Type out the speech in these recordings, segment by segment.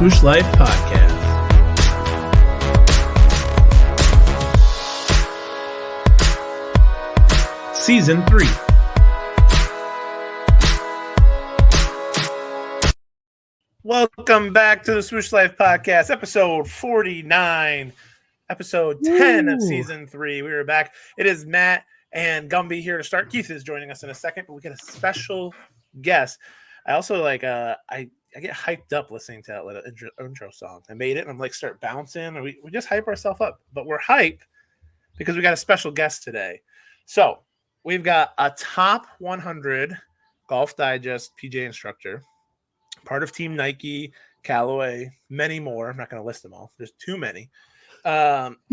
Swoosh Life Podcast. Season 3. Welcome back to the Swoosh Life Podcast, episode 49, episode 10 of season 3. We are back. It is Matt and Gumby here to start. Keith is joining us in a second, but we get a special guest. I also I get hyped up listening to that little intro song. I made it and I'm like, start bouncing. And we just hype ourselves up, but we're hyped because we got a special guest today. So we've got a top 100 Golf Digest PGA instructor, part of Team Nike, Callaway, many more. I'm not going to list them all. There's too many.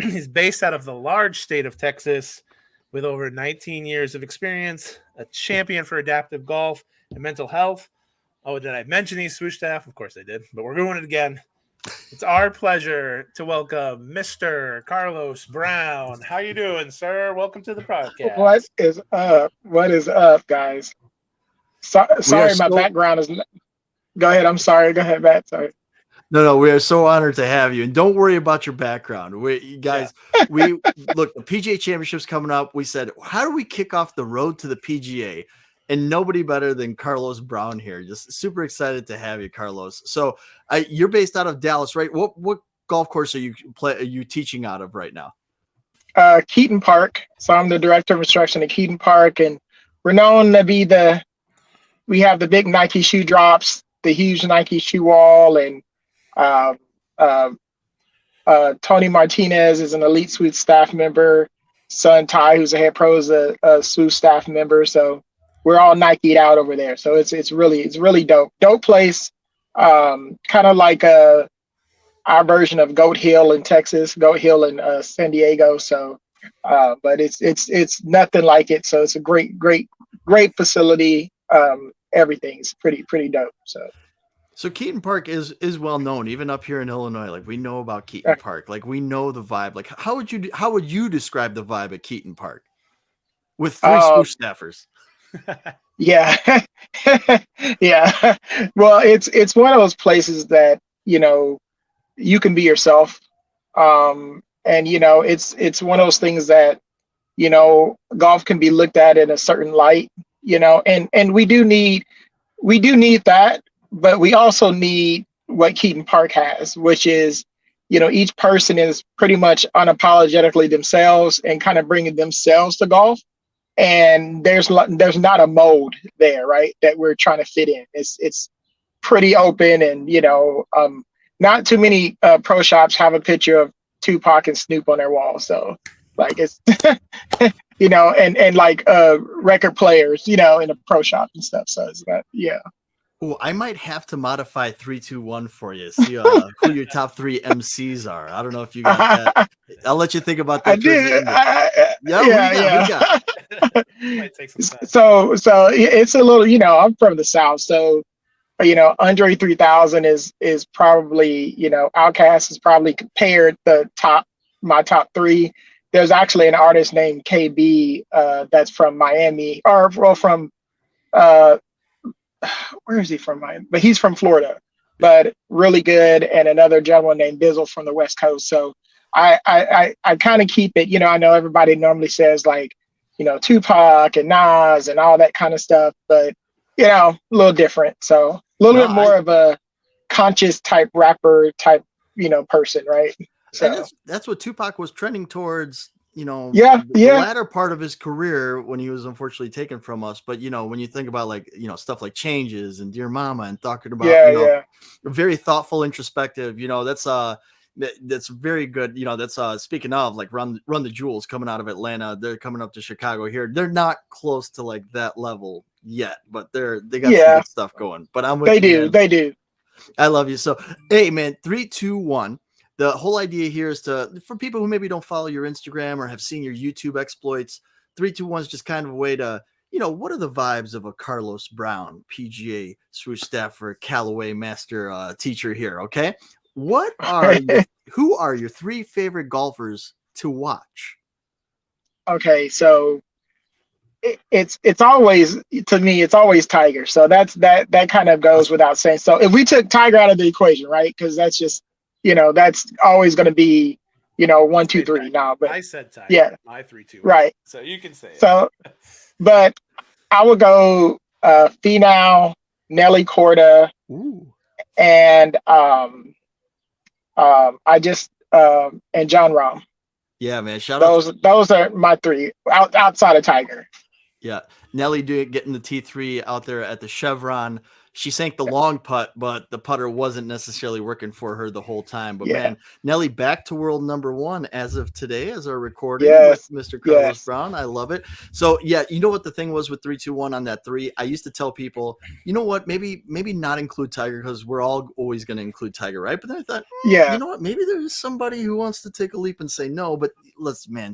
He's based out of the large state of Texas with over 19 years of experience, a champion for adaptive golf and mental health. Oh, did I mention he's Swoosh Staff? Of course I did, but we're doing it again. It's our pleasure to welcome Mr. Carlos Brown. How you doing, sir? Welcome to the podcast. What is up, guys? Sorry, my background is... Go ahead. I'm sorry. Go ahead, Matt. Sorry. No, we are so honored to have you. And don't worry about your background. We look, the PGA Championship's coming up. We said, how do we kick off the road to the PGA? And nobody better than Carlos Brown here. Just super excited to have you, Carlos. So you're based out of Dallas, right? What golf course are you teaching out of right now? Keaton Park. So I'm the director of instruction at Keaton Park, and we're known to be we have the big Nike shoe drops, the huge Nike shoe wall, and Tony Martinez is an elite Swoosh staff member. Son Ty, who's a head pro, is a Swoosh staff member. So we're all Nike'd out over there. So it's really dope. Dope place. Kind of like our version of Goat Hill in Texas, Goat Hill in San Diego. So but it's nothing like it. So it's a great facility. Everything's pretty dope. So Keaton Park is well known, even up here in Illinois. Like, we know about Keaton Park. Like, we know the vibe. Like, how would you describe the vibe at Keaton Park with 3 Swoosh staffers? Yeah. Yeah. Well, it's one of those places that, you can be yourself. And it's one of those things that, golf can be looked at in a certain light, and we do need that, but we also need what Keaton Park has, which is, each person is pretty much unapologetically themselves and kind of bringing themselves to golf. And there's not a mold there, right, that we're trying to fit in. It's pretty open, and not too many pro shops have a picture of Tupac and Snoop on their wall. So like it's and like record players, in a pro shop and stuff. So it's not, yeah. Oh, I might have to modify 3-2-1 for you. See who your top 3 MCs are. I don't know if you got that. I'll let you think about that. I did. Yeah. Might take some time. So it's a little, I'm from the South, so Andre 3000 is probably, Outkast is probably compared my top 3. There's actually an artist named KB that's from Miami, or from where is he from? Miami? But he's from Florida, but really good. And another gentleman named Bizzle from the West Coast. So I kind of keep it, I know everybody normally says like, Tupac and Nas and all that kind of stuff, but a little different. So a little bit more of a conscious type rapper type, person, right? So that's what Tupac was trending towards, the latter part of his career when he was unfortunately taken from us. But when you think about like, stuff like Changes and Dear Mama and talking about very thoughtful, introspective, that's very good. That's speaking of like Run the Jewels coming out of Atlanta. They're coming up to Chicago here. They're not close to like that level yet, but they got some good stuff going. But I'm with you. They do. I love you. So, hey man, 3, 2, 1. The whole idea here is for people who maybe don't follow your Instagram or have seen your YouTube exploits, 3, 2, 1 is just kind of a way to, what are the vibes of a Carlos Brown, PGA Swoosh Staffer, Callaway master teacher here? Okay. Who are your 3 favorite golfers to watch? Okay. So it's always, to me, it's always Tiger. So that kind of goes without saying. So if we took Tiger out of the equation, right? Because that's just, that's always going to be, 1, 2, 3 now. But I said Tiger. Yeah, my 3, 2, right. So you can say it. So, but I would go Finau, Nelly Korda, and and John Rahm. Yeah, man. Those are my 3 outside of Tiger. Yeah, Nelly getting the T3 out there at the Chevron. She sank the long putt, but the putter wasn't necessarily working for her the whole time. But man, Nelly back to world number 1 as of today, as our recording with Mr. Carlos Brown. I love it. So yeah, you know what the thing was with 3, 2, 1 on that 3? I used to tell people, you know what, maybe not include Tiger because we're all always going to include Tiger, right? But then I thought, you know what, maybe there's somebody who wants to take a leap and say no. But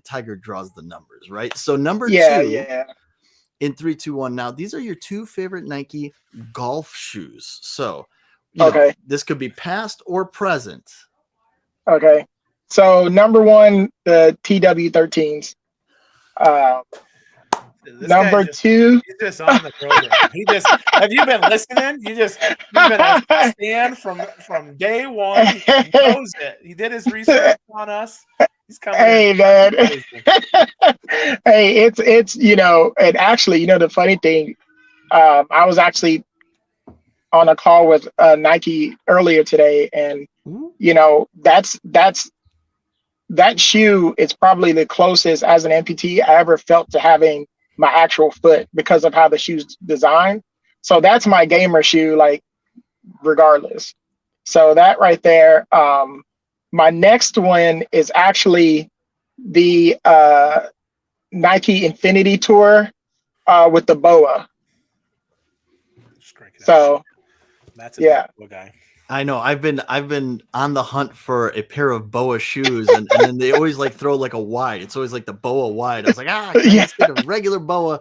Tiger draws the numbers, right? So number 2. In 3, 2, 1. Now, these are your 2 favorite Nike golf shoes. So, this could be past or present. Okay. So, number 1, the TW13s. Number 2. He's just on the program. Have you been listening? You've been a stand from day 1. He knows it. He did his research on us. He's coming. Hey, man. Hey, it's and actually, the funny thing, I was actually on a call with Nike earlier today, and that shoe is probably the closest as an amputee I ever felt to having my actual foot because of how the shoe's designed. So that's my gamer shoe, like, regardless. So that right there. My next one is actually the Nike Infinity Tour with the boa. So that's a guy. I know. I've been on the hunt for a pair of boa shoes, and then they always throw like a wide. It's always like the boa wide. I was like, can I just get a regular boa?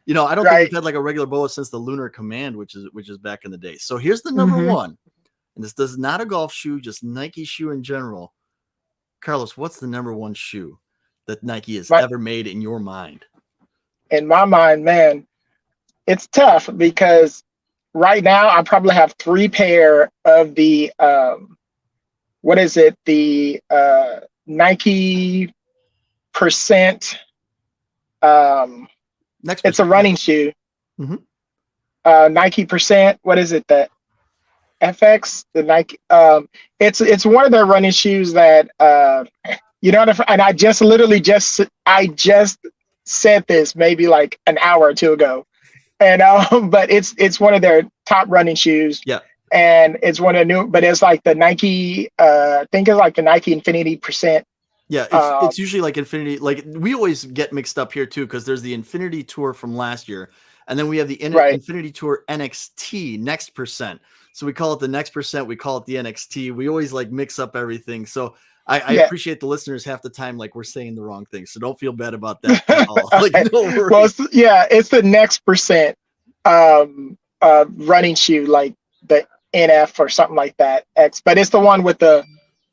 I don't think we've had like a regular boa since the Lunar Command, which is back in the day. So here's the number 1. And this is not a golf shoe, just Nike shoe in general. Carlos, what's the number 1 shoe that Nike has ever made in your mind? In my mind, man, it's tough because right now I probably have 3 pair of the the Nike percent. It's a running shoe. Nike percent. What is it? The FX, the Nike. It's one of their running shoes that and I just said this maybe like an hour or 2 ago, and but it's one of their top running shoes. Yeah, and it's one of the new, but it's like the Nike. I think it's like the Nike Infinity percent. Yeah, it's usually like Infinity. Like we always get mixed up here too because there's the Infinity Tour from last year, and then we have the Infinity Tour NXT Next Percent. So we call it the Next Percent. We call it the NXT. We always like mix up everything. So I appreciate the listeners half the time like we're saying the wrong thing. So don't feel bad about that at all. Like, no worries. Well, it's the Next Percent running shoe, like the NF or something like that. But it's the one with the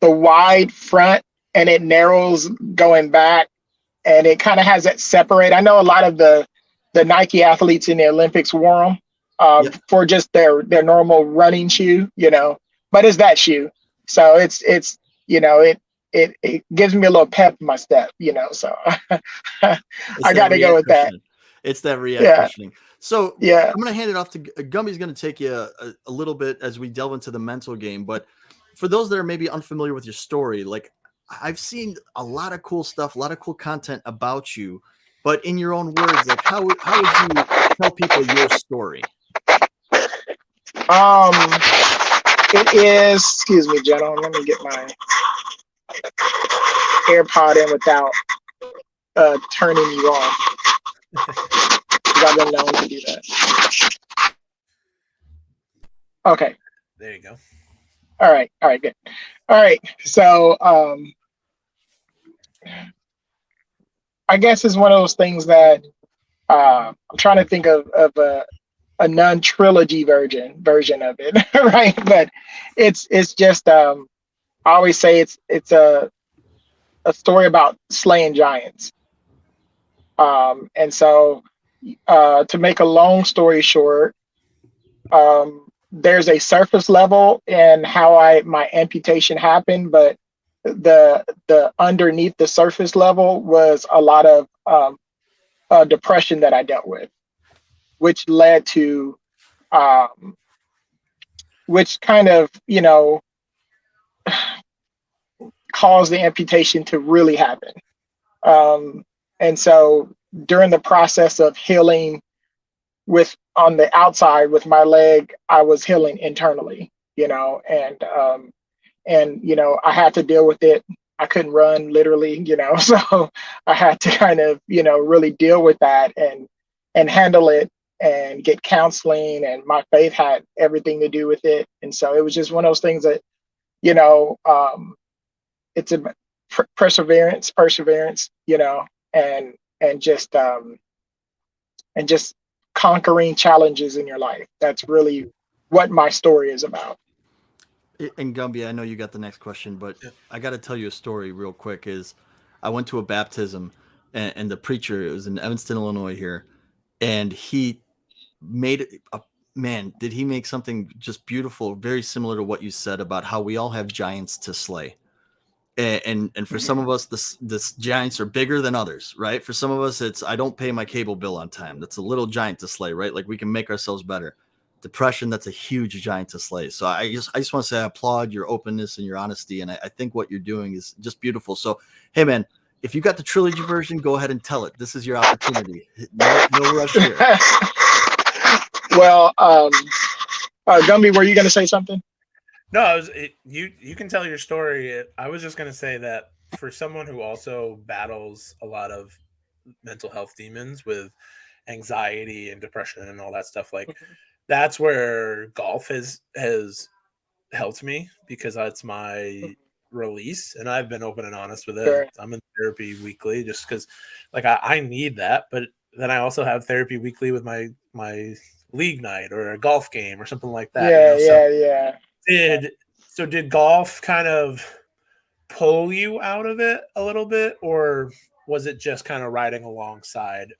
wide front and it narrows going back, and it kind of has that separate. I know a lot of the Nike athletes in the Olympics wore them. For just their normal running shoe, but it's that shoe. So it's it gives me a little pep in my step, so I got to go with that. It's that reactioning. So I'm going to hand it off to Gumby's going to take you a little bit as we delve into the mental game. But for those that are maybe unfamiliar with your story, like I've seen a lot of cool stuff, a lot of cool content about you, but in your own words, like how would you tell people your story? It is, excuse me, gentlemen, let me get my AirPod in without turning you off. I've been known to do that. Okay. There you go. All right, good. All right, so I guess it's one of those things that I'm trying to think of a non-trilogy version of it, right? But it's just I always say it's a story about slaying giants. And so to make a long story short, there's a surface level in how my amputation happened, but the underneath the surface level was a lot of depression that I dealt with, which led to which kind of caused the amputation to really happen. And so during the process of healing with on the outside with my leg, I was healing internally, and I had to deal with it. I couldn't run literally, so I had to kind of, really deal with that and handle it and get counseling, and my faith had everything to do with it. And so it was just one of those things that, it's a perseverance, and just conquering challenges in your life. That's really what my story is about. And Gumby, I know you got the next question, but I got to tell you a story real quick. Is I went to a baptism, and the preacher, it was in Evanston, Illinois here, and he made did he make something just beautiful, very similar to what you said about how we all have giants to slay. And for some of us, this giants are bigger than others, right? For some of us, it's I don't pay my cable bill on time. That's a little giant to slay, right? Like we can make ourselves better. Depression, that's a huge giant to slay. So I just want to say I applaud your openness and your honesty, and I think what you're doing is just beautiful. So hey man, if you got the trilogy version, go ahead and tell it. This is your opportunity. No rush here. Well, Gumby, were you going to say something? No, you can tell your story. I was just going to say that for someone who also battles a lot of mental health demons with anxiety and depression and all that stuff, like that's where golf has helped me, because that's my release, and I've been open and honest with it. Sure. I'm in therapy weekly just because like I need that, but then I also have therapy weekly with my league night or a golf game or something like that. Yeah. Did golf kind of pull you out of it a little bit, or was it just kind of riding alongside,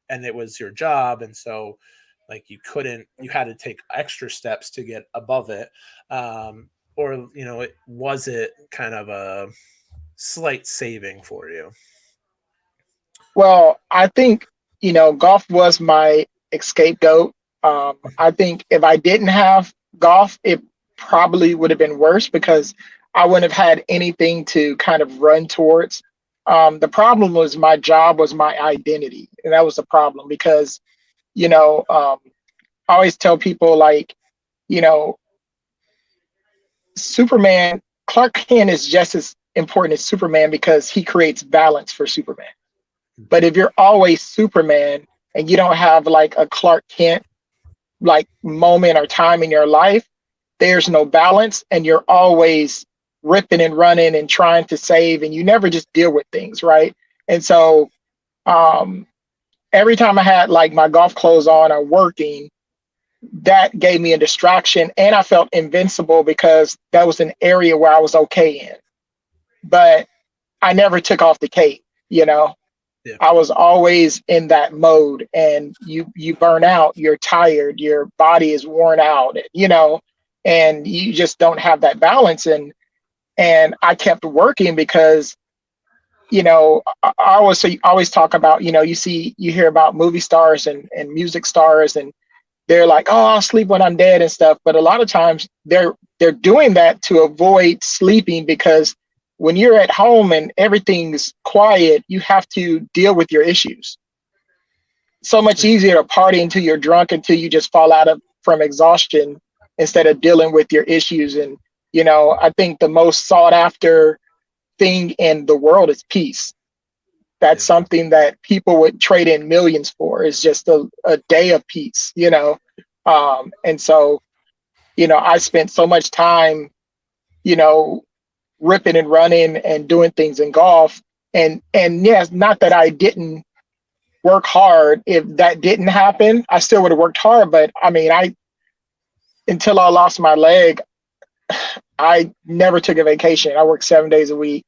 and it was your job, and so like you had to take extra steps to get above it, or was it kind of a slight saving for you? Well, I think golf was my scapegoat. I think if I didn't have golf, it probably would have been worse because I wouldn't have had anything to kind of run towards. The problem was my job was my identity, and that was the problem because, I always tell people like, Superman, Clark Kent is just as important as Superman because he creates balance for Superman. But if you're always Superman and you don't have like a Clark Kent like moment or time in your life, there's no balance, and you're always ripping and running and trying to save, and you never just deal with things, right? And so every time I had like my golf clothes on or working, that gave me a distraction, and I felt invincible because that was an area where I was okay in. But I never took off the cape, Yeah. I was always in that mode, and you burn out, you're tired, your body is worn out, and you just don't have that balance. And I kept working because, I always talk about, you hear about movie stars and music stars, and they're like, oh, I'll sleep when I'm dead and stuff. But a lot of times they're doing that to avoid sleeping, because when you're at home and everything's quiet, you have to deal with your issues. So much easier to party until you're drunk, until you just fall from exhaustion, instead of dealing with your issues. And, I think the most sought after thing in the world is peace. That's something that people would trade in millions for, is just a day of peace, And so, I spent so much time, ripping and running and doing things in golf. And yes, not that I didn't work hard. If that didn't happen, I still would have worked hard. But I mean, until I lost my leg, I never took a vacation. I worked 7 days a week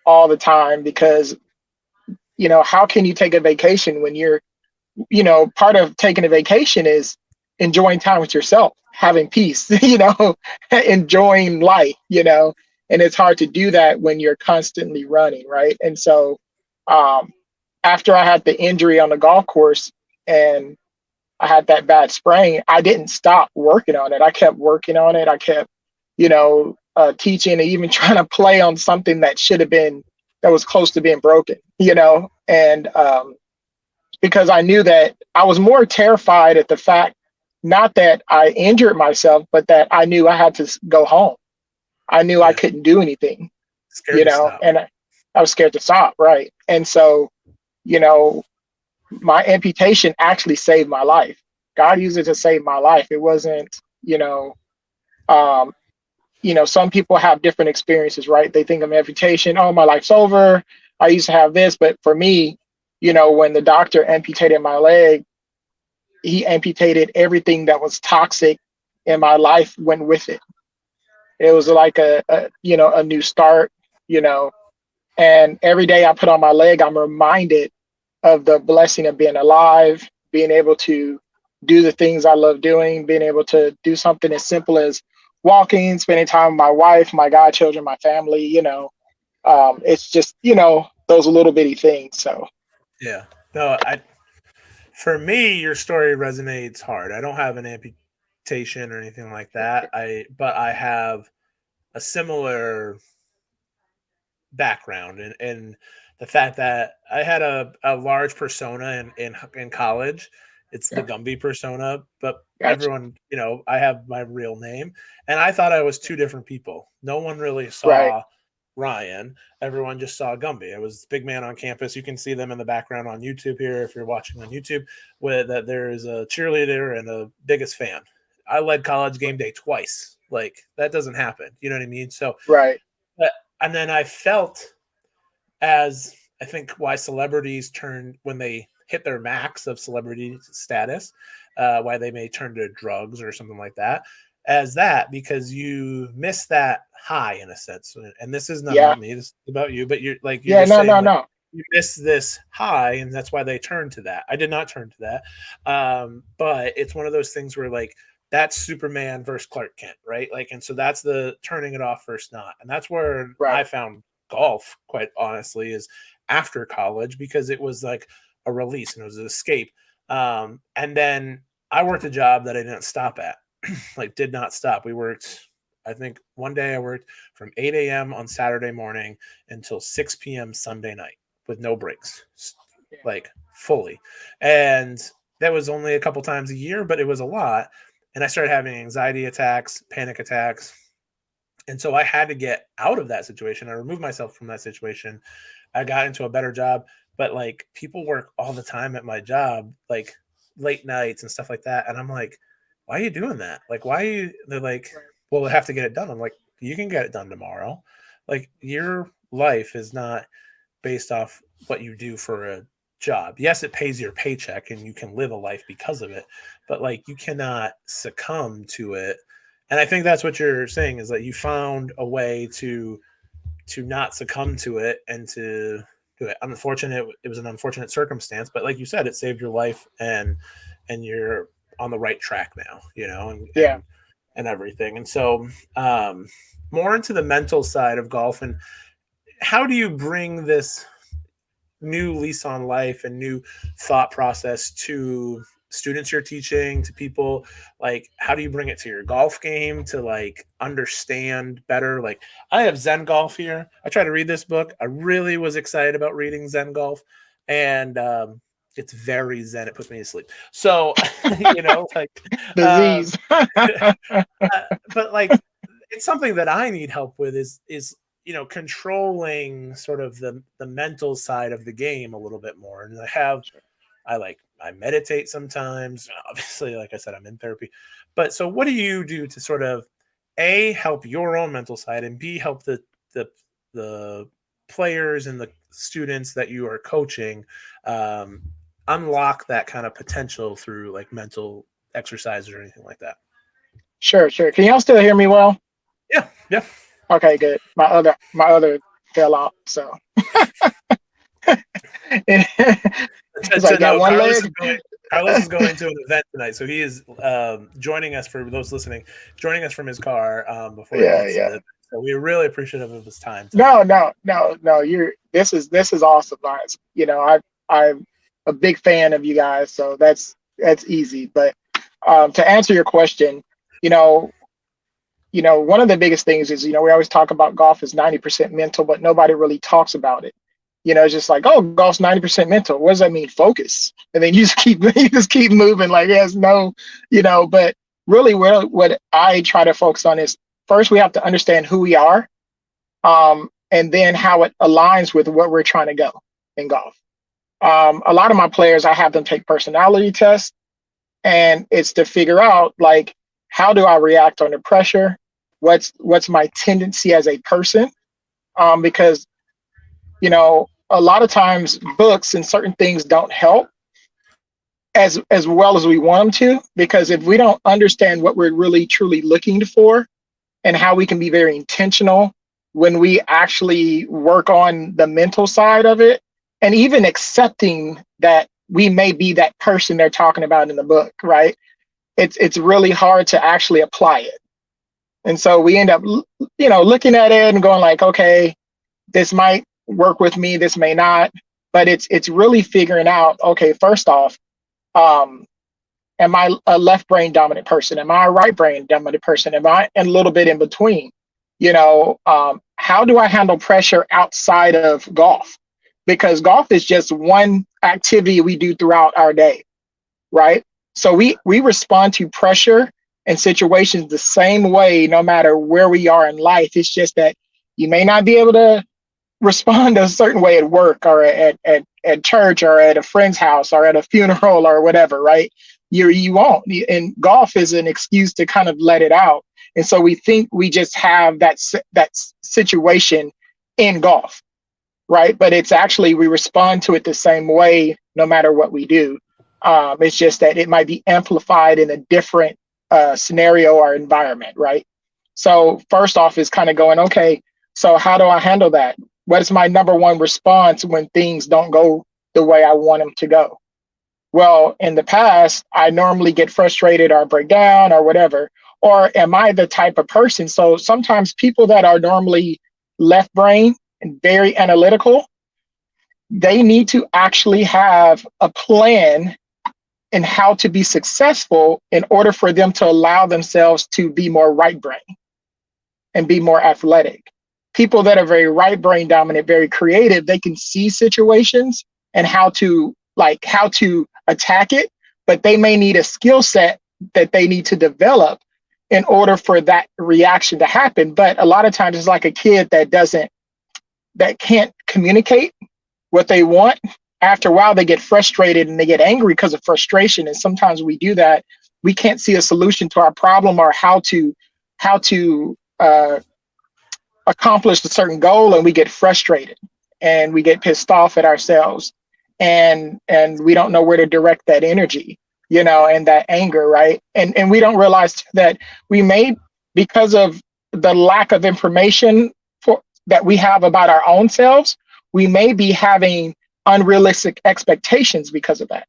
all the time because, how can you take a vacation when you're part of taking a vacation is enjoying time with yourself, having peace, enjoying life, and it's hard to do that when you're constantly running, right? And so after I had the injury on the golf course and I had that bad sprain, I didn't stop working on it. I kept working on it. I kept, teaching and even trying to play on something that was close to being broken, and because I knew that I was more terrified at the fact, not that I injured myself, but that I knew I had to go home. I knew I couldn't do anything, and I was scared to stop. Right. And so, my amputation actually saved my life. God used it to save my life. It wasn't, some people have different experiences, right? They think of amputation, oh, my life's over. I used to have this. But for me, when the doctor amputated my leg, he amputated everything that was toxic in my life went with it. It was like a new start, and every day I put on my leg, I'm reminded of the blessing of being alive, being able to do the things I love doing, being able to do something as simple as walking, spending time with my wife, my godchildren, my family, it's just, those little bitty things. So. Yeah, no, for me, your story resonates hard. I don't have an amputation or anything like that. But I have a similar background and the fact that I had a large persona in college. It's the Gumby persona, but everyone, I have my real name, and I thought I was two different people. No one really saw Ryan. Everyone just saw Gumby. I was the big man on campus. You can see them in the background on YouTube here if you're watching on YouTube, where that there is a cheerleader and a biggest fan. I led college game day twice. Like, that doesn't happen. You know what I mean? So and then I felt, as I think why celebrities turn when they hit their max of celebrity status, why they may turn to drugs or something like that, as that, because you miss that high in a sense. And this is not about me, this is about you, but you're no. You miss this high, and that's why they turn to that. I did not turn to that. But it's one of those things where, like, that's Superman versus Clark Kent, right? Like, and so that's the turning it off versus not. And that's where I found golf, quite honestly, is after college, because it was like a release and it was an escape. And then I worked a job that I didn't stop at. Like, did not stop. We worked, I think one day I worked from 8 a.m. on Saturday morning until 6 p.m. Sunday night with no breaks, like fully. And that was only a couple times a year, but it was a lot. And I started having anxiety attacks, panic attacks. And so I had to get out of that situation. I removed myself from that situation. I got into a better job, but like, people work all the time at my job, like late nights and stuff like that. And I'm like, why are you doing that? Like, why are you? They're like, well, we have to get it done. I'm like, you can get it done tomorrow. Like, your life is not based off what you do for a job. Yes, it pays your paycheck and you can live a life because of it, but like, you cannot succumb to it. And I think that's what you're saying, is that you found a way to not succumb to it and to do it. Unfortunate, it was an unfortunate circumstance, but like you said, it saved your life, and you're on the right track now, and everything. And so more into the mental side of golf, and how do you bring this new lease on life and new thought process to students you're teaching, to people? Like, how do you bring it to your golf game to like understand better? Like, I have Zen Golf here. I try to read this book. I really was excited about reading Zen Golf, and it's very zen. It puts me to sleep. So, like disease. But like, it's something that I need help with is controlling sort of the mental side of the game a little bit more. And I meditate sometimes. Obviously, like I said, I'm in therapy. But so what do you do to sort of A, help your own mental side, and B, help the players and the students that you are coaching unlock that kind of potential through like mental exercises or anything like that? Sure. Can y'all still hear me well? Yeah. Okay, good. My other fell out, so. He's like, got one leg. Carlos is going to an event tonight, so he is joining us, for those listening, joining us from his car before he gets to the event. So we're really appreciative of his time. No. This is awesome, guys. You know, I'm a big fan of you guys, so that's easy. But to answer your question, you know, one of the biggest things is, we always talk about golf is 90% mental, but nobody really talks about it. It's just like, oh, golf's 90% mental. What does that mean? Focus. And then you just keep moving like there's no, but really what I try to focus on is, first we have to understand who we are, and then how it aligns with what we're trying to go in golf. A lot of my players, I have them take personality tests, and it's to figure out, like, how do I react under pressure? What's my tendency as a person? Because, a lot of times books and certain things don't help as well as we want them to, because if we don't understand what we're really truly looking for and how we can be very intentional when we actually work on the mental side of it, and even accepting that we may be that person they're talking about in the book, right? It's really hard to actually apply it. And so we end up, looking at it and going like, okay, this might work with me, this may not, but it's really figuring out, okay, first off, am I a left brain dominant person? Am I a right brain dominant person? Am I a little bit in between? How do I handle pressure outside of golf? Because golf is just one activity we do throughout our day, right? So we respond to pressure and situations the same way, no matter where we are in life. It's just that you may not be able to respond a certain way at work or at church or at a friend's house or at a funeral or whatever, right? You won't. And golf is an excuse to kind of let it out. And so we think we just have that situation in golf, right? But it's actually, we respond to it the same way no matter what we do. It's just that it might be amplified in a different scenario or environment, right? So first off is kind of going, okay, so how do I handle that? What is my number one response when things don't go the way I want them to go? Well, in the past, I normally get frustrated or break down or whatever. Or am I the type of person? So sometimes people that are normally left brain and very analytical, they need to actually have a plan in how to be successful in order for them to allow themselves to be more right brain and be more athletic. People that are very right brain dominant, very creative, they can see situations and how to attack it, but they may need a skill set that they need to develop in order for that reaction to happen. But a lot of times it's like a kid that can't communicate what they want. After a while, they get frustrated and they get angry because of frustration. And sometimes we do that. We can't see a solution to our problem or how to accomplish a certain goal, and we get frustrated and we get pissed off at ourselves, and we don't know where to direct that energy, and that anger, right? And we don't realize that we may, because of the lack of information that we have about our own selves, we may be having unrealistic expectations because of that.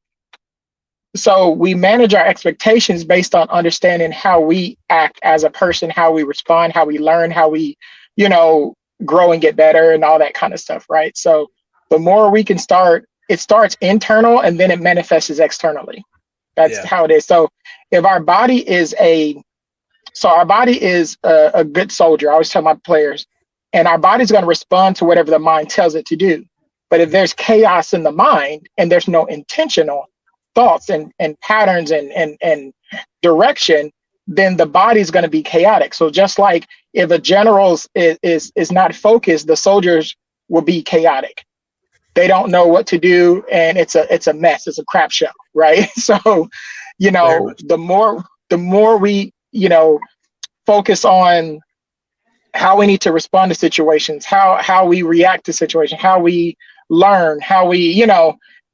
So we manage our expectations based on understanding how we act as a person, how we respond, how we learn, how we, grow and get better and all that kind of stuff, right? So the more we can it starts internal and then it manifests externally. That's how it is. So if our body is a good soldier, I always tell my players, and our body's going to respond to whatever the mind tells it to do. But if there's chaos in the mind and there's no intentional thoughts and patterns and direction, then the body's going to be chaotic. So just like if a general is not focused, the soldiers will be chaotic. They don't know what to do, and it's a mess. It's a crap show, right? So, the more we, focus on how we need to respond to situations, how we react to situations, how we learn, how we,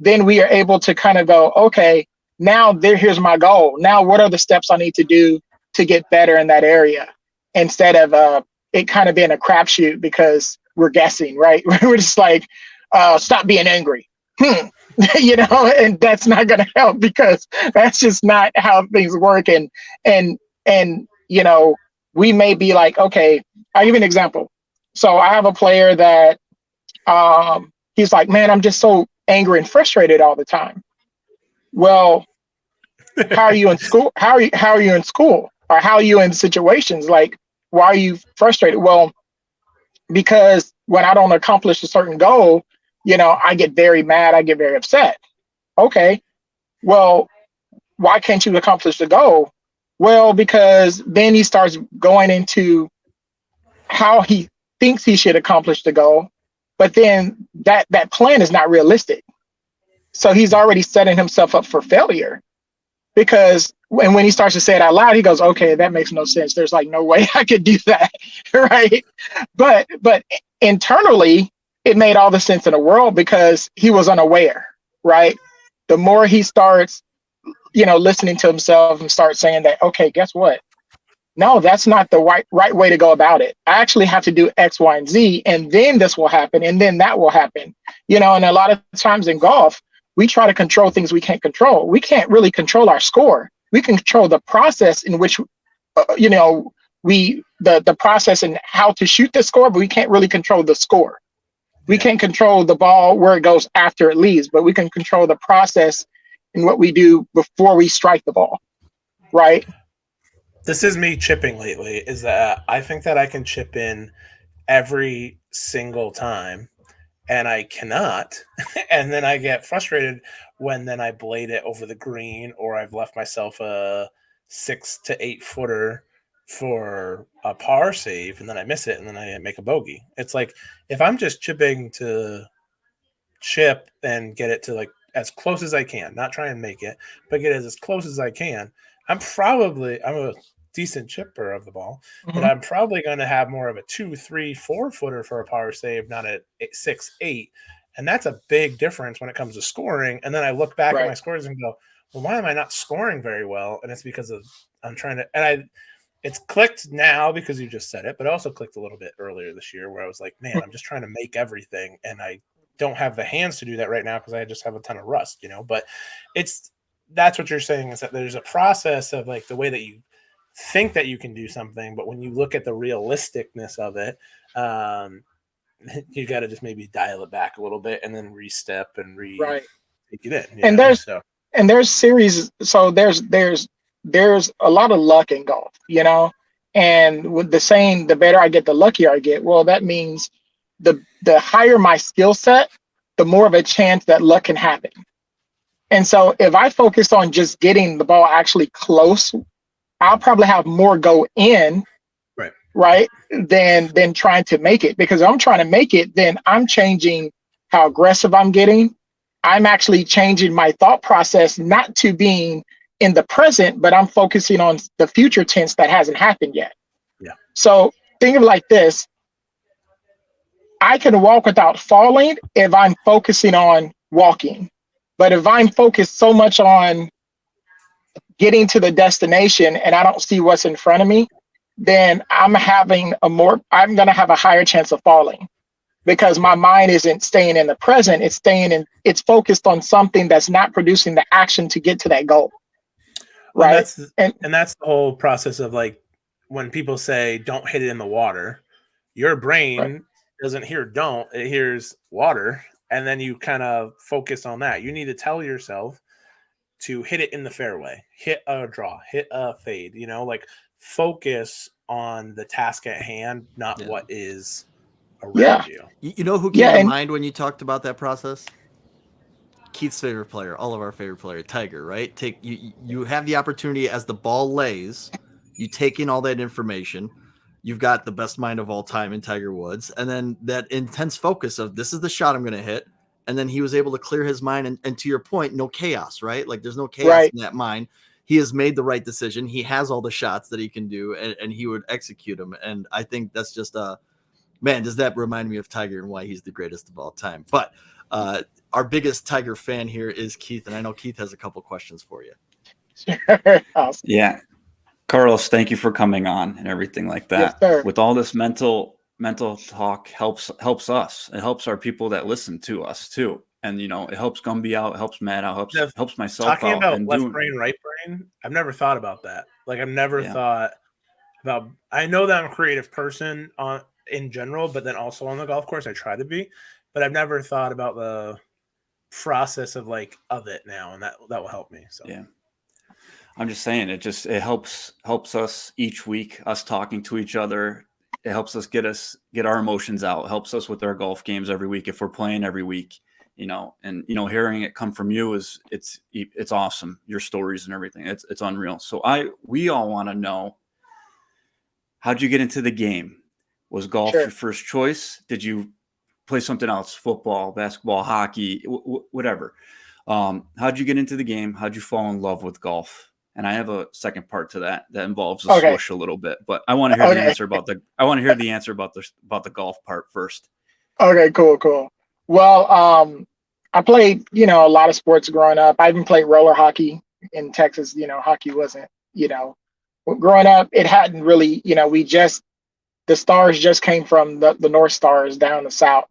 then we are able to kind of go, okay, now here's my goal. Now, what are the steps I need to do to get better in that area? Instead of it kind of being a crapshoot because we're guessing, right? We're just like, stop being angry. and that's not going to help because that's just not how things work. And we may be like, okay, I'll give you an example. So I have a player that he's like, man, I'm just so angry and frustrated all the time. Well, how are you in school? How are you in school? Or how are you in situations? Like, why are you frustrated? Well, because when I don't accomplish a certain goal, I get very mad. I get very upset. Okay, well, why can't you accomplish the goal? Well, because then he starts going into how he thinks he should accomplish the goal, but then that plan is not realistic. So he's already setting himself up for failure because when he starts to say it out loud, he goes, okay, that makes no sense. There's like no way I could do that. Right. But internally, it made all the sense in the world because he was unaware. Right. The more he starts, listening to himself and starts saying that, okay, guess what? No, that's not the right way to go about it. I actually have to do X, Y, and Z, and then this will happen, and then that will happen. And a lot of times in golf, we try to control things we can't control. We can't really control our score. We can control the process in which, the process and how to shoot the score, but we can't really control the score. We can't control the ball where it goes after it leaves, but we can control the process in what we do before we strike the ball, right? This is me chipping lately, is that I think that I can chip in every single time, and I cannot. And then I get frustrated when then I blade it over the green, or I've left myself a 6 to 8 footer for a par save, and then I miss it, and then I make a bogey. It's like, if I'm just chipping to chip and get it to like as close as I can, not try and make it, but get it as close as I can, I'm a decent chipper of the ball, but I'm probably going to have more of a 2, 3, 4 footer for a par save, not a 6, 8. And that's a big difference when it comes to scoring. And then I look back at my scores and go, well, why am I not scoring very well? And it's because I'm trying to, it's clicked now because you just said it, but it also clicked a little bit earlier this year where I was like, man, I'm just trying to make everything. And I don't have the hands to do that right now because I just have a ton of rust, but that's what you're saying, is that there's a process of like the way that you think that you can do something, but when you look at the realisticness of it, you got to just maybe dial it back a little bit and then re-step and take it in. And there's series. So there's a lot of luck in golf, and with the saying, the better I get, the luckier I get. Well, that means the higher my skill set, the more of a chance that luck can happen. And so if I focus on just getting the ball actually close, I'll probably have more go in, right, than trying to make it. Because if I'm trying to make it, then I'm changing how aggressive I'm getting. I'm actually changing my thought process, not to being in the present, but I'm focusing on the future tense that hasn't happened yet. Yeah. So think of it like this. I can walk without falling if I'm focusing on walking. But if I'm focused so much on getting to the destination and I don't see what's in front of me, then I'm going to have a higher chance of falling because my mind isn't staying in the present. It's focused on something that's not producing the action to get to that goal. Right. And that's the whole process of like, when people say don't hit it in the water, your brain doesn't hear don't, it hears water. And then you kind of focus on that. You need to tell yourself to hit it in the fairway, hit a draw, hit a fade, like focus on the task at hand, not what is around you. You know who came to mind when you talked about that process? Keith's favorite player, all of our favorite player, Tiger, right? You have the opportunity as the ball lays, you take in all that information. You've got the best mind of all time in Tiger Woods. And then that intense focus of this is the shot I'm going to hit. And then he was able to clear his mind. And to your point, no chaos, right? Like there's no chaos in that mind. He has made the right decision. He has all the shots that he can do and he would execute them. And I think that's just man, does that remind me of Tiger and why he's the greatest of all time. But our biggest Tiger fan here is Keith. And I know Keith has a couple questions for you. Awesome. Yeah. Carlos, thank you for coming on and everything like that. Yes, with all this mental talk helps us. It helps our people that listen to us too. And it helps Gumby out, helps Matt out, helps myself talking out. Talking about left brain, right brain, I've never thought about that. Like I've never thought about. I know that I'm a creative person in general, but then also on the golf course, I try to be. But I've never thought about the process of it now, and that will help me. So yeah, I'm just saying it helps us each week, us talking to each other. It helps us get our emotions out. It helps us with our golf games every week if we're playing every week. And hearing it come from you it's awesome. Your stories and everything, it's unreal. So we all want to know, how'd you get into the game? Was golf your first choice? Did you play something else? Football, basketball, hockey, whatever. How'd you get into the game? How'd you fall in love with golf? And I have a second part to that involves the swoosh a little bit, but I want to hear the answer about the golf part first. Okay, cool. Well, I played, a lot of sports growing up. I even played roller hockey in Texas. Hockey wasn't, growing up, it hadn't really, the stars just came from the North Stars down south.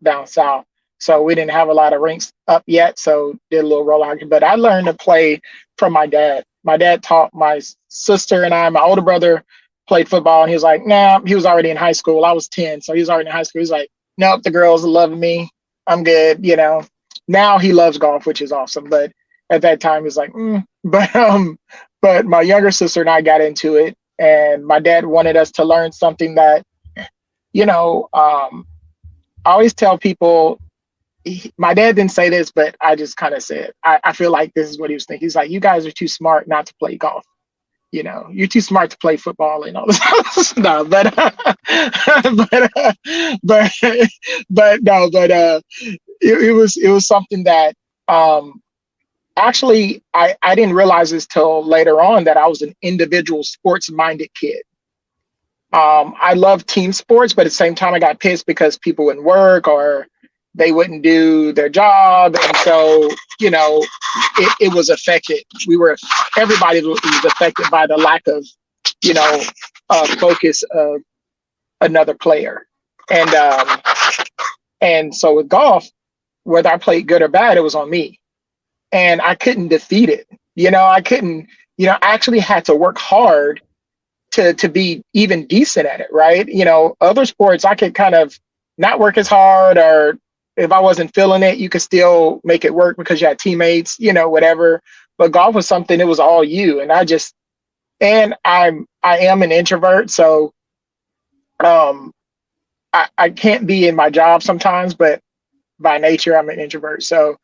So we didn't have a lot of rinks up yet. So did a little roller hockey, but I learned to play from my dad. My dad taught my sister and I. My older brother played football, and he was like, nah, he was already in high school. I was 10, so he was already in high school. He's like, nope, the girls love me. I'm good, Now he loves golf, which is awesome. But at that time, he was like, But my younger sister and I got into it, and my dad wanted us to learn something that, I always tell people, my dad didn't say this, but I just kind of said, I feel like this is what he was thinking. He's like, you guys are too smart not to play golf. You're too smart to play football and all this stuff. No, but it was something that actually I didn't realize this till later on, that I was an individual sports minded kid. I love team sports, but at the same time I got pissed because people wouldn't work or they wouldn't do their job. And so, it was affected. Everybody was affected by the lack of, focus of another player. And so with golf, whether I played good or bad, it was on me. And I couldn't defeat it. I actually had to work hard to be even decent at it, right? Other sports I could kind of not work as hard, or if I wasn't feeling it, you could still make it work because you had teammates, whatever. But golf was something, it was all you. And I am an introvert, so I can't be in my job sometimes, but by nature I'm an introvert. So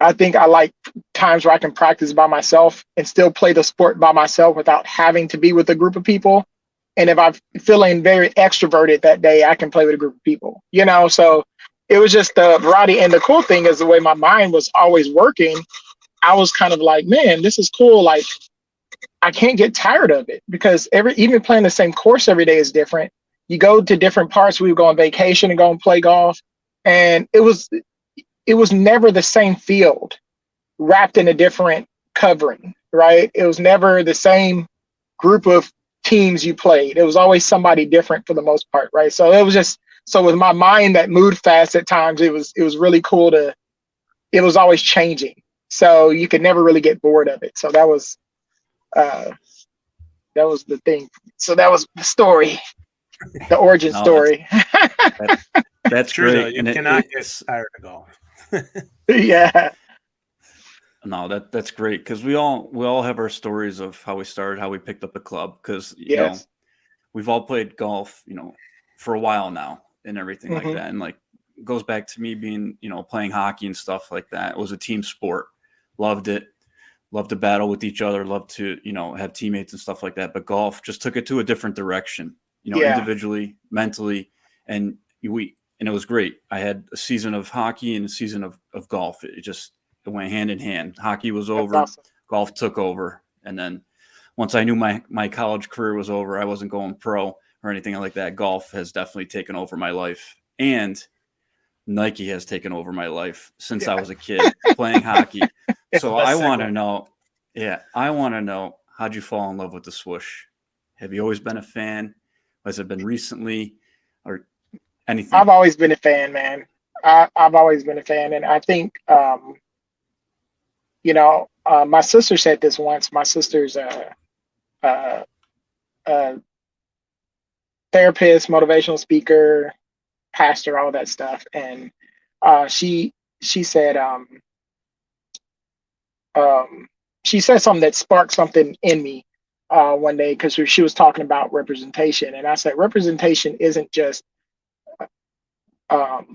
I think I like times where I can practice by myself and still play the sport by myself without having to be with a group of people. And if I'm feeling very extroverted that day, I can play with a group of people, so it was just the variety. And the cool thing is the way my mind was always working. I was kind of like, man, this is cool. Like, I can't get tired of it, because even playing the same course every day is different. You go to different parts. We would go on vacation and go and play golf. And it was never the same field wrapped in a different covering, right? It was never the same group of teams you played. It was always somebody different for the most part, right? So it was just, so with my mind that moved fast at times, it was really cool it was always changing. So you could never really get bored of it. So that was the thing. So that was the story, the origin story. That's true, great. though. You cannot get tired of golf. Yeah. No, that's great, because we all have our stories of how we started, how we picked up the club, because we've all played golf, for a while now and everything like that. And it goes back to me being, playing hockey and stuff like that. It was a team sport. Loved it. Loved to battle with each other. Loved to, have teammates and stuff like that. But golf just took it to a different direction, individually, mentally, and it was great. I had a season of hockey and a season of golf. It went hand in hand. Hockey was over. Awesome. Golf took over. And then once I knew my college career was over, I wasn't going pro or anything like that. Golf has definitely taken over my life. And Nike has taken over my life since I was a kid playing hockey. So I want to know, how'd you fall in love with the swoosh? Have you always been a fan? Has it been recently or anything? I've always been a fan, man. I've always been a fan, and I think my sister said this once. My sister's a therapist, motivational speaker, pastor, all that stuff, and she said she said something that sparked something in me one day, because she was talking about representation, and I said representation isn't just a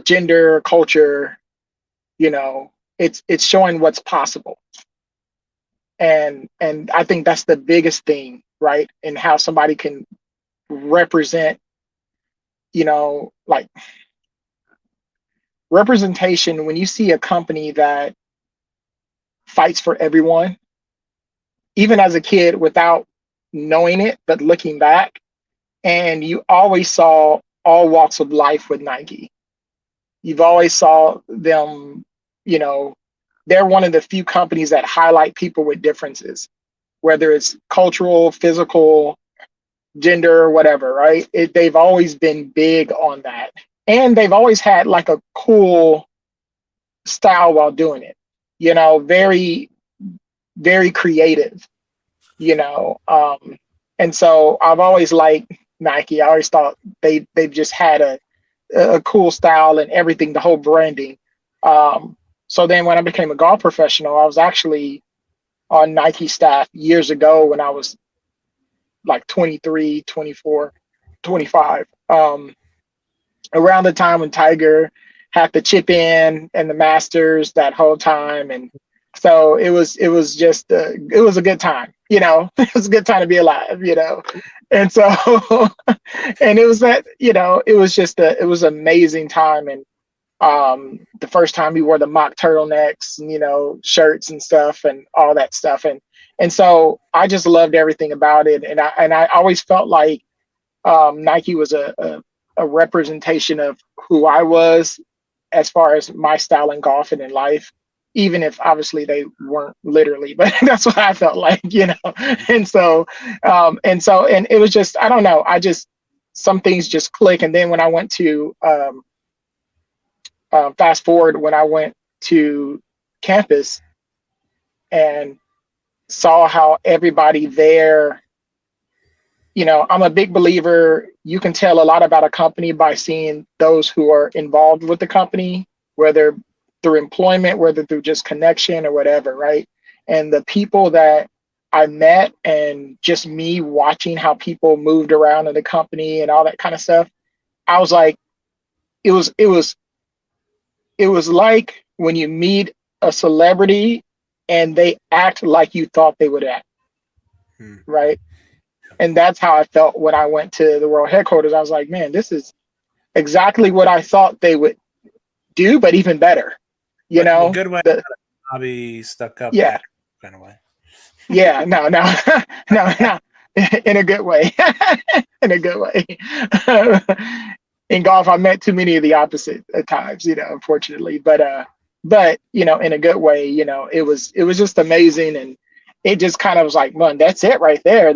gender, culture, it's showing what's possible, and I think that's the biggest thing, right? And how somebody can represent, like representation. When you see a company that fights for everyone, even as a kid without knowing it, but looking back, and you always saw all walks of life with Nike. You've always saw them, they're one of the few companies that highlight people with differences, whether it's cultural, physical, gender, whatever, right? They've always been big on that. And they've always had like a cool style while doing it, very, very creative, and so I've always liked Nike. I always thought they've just had a cool style and everything, the whole branding. So then when I became a golf professional, I was actually on Nike staff years ago when I was like 23, 24, 25, around the time when Tiger had to chip in and the Masters that whole time. And so it was just it was a good time, it was a good time to be alive, and so and it was that, it was just it was an amazing time. And the first time we wore the mock turtlenecks and shirts and stuff and all that stuff, and so I just loved everything about it. And I always felt like Nike was a representation of who I was as far as my style in golf and in life, even if obviously they weren't literally, but that's what I felt like, and so and it was just, I don't know, some things just click. And then when I went to fast forward, when I went to campus and saw how everybody there, I'm a big believer, you can tell a lot about a company by seeing those who are involved with the company, whether through employment, whether through just connection or whatever, right? And the people that I met, and just me watching how people moved around in the company and all that kind of stuff, I was like, it was like when you meet a celebrity and they act like you thought they would act, right? And that's how I felt when I went to the world headquarters. I was like, man, this is exactly what I thought they would do, but even better, A good way, hobby stuck up, yeah, kind of way. Yeah, no, in a good way, in a good way. In golf, I met too many of the opposite at times, unfortunately, but in a good way, it was just amazing. And it just kind of was like, man, that's it right there.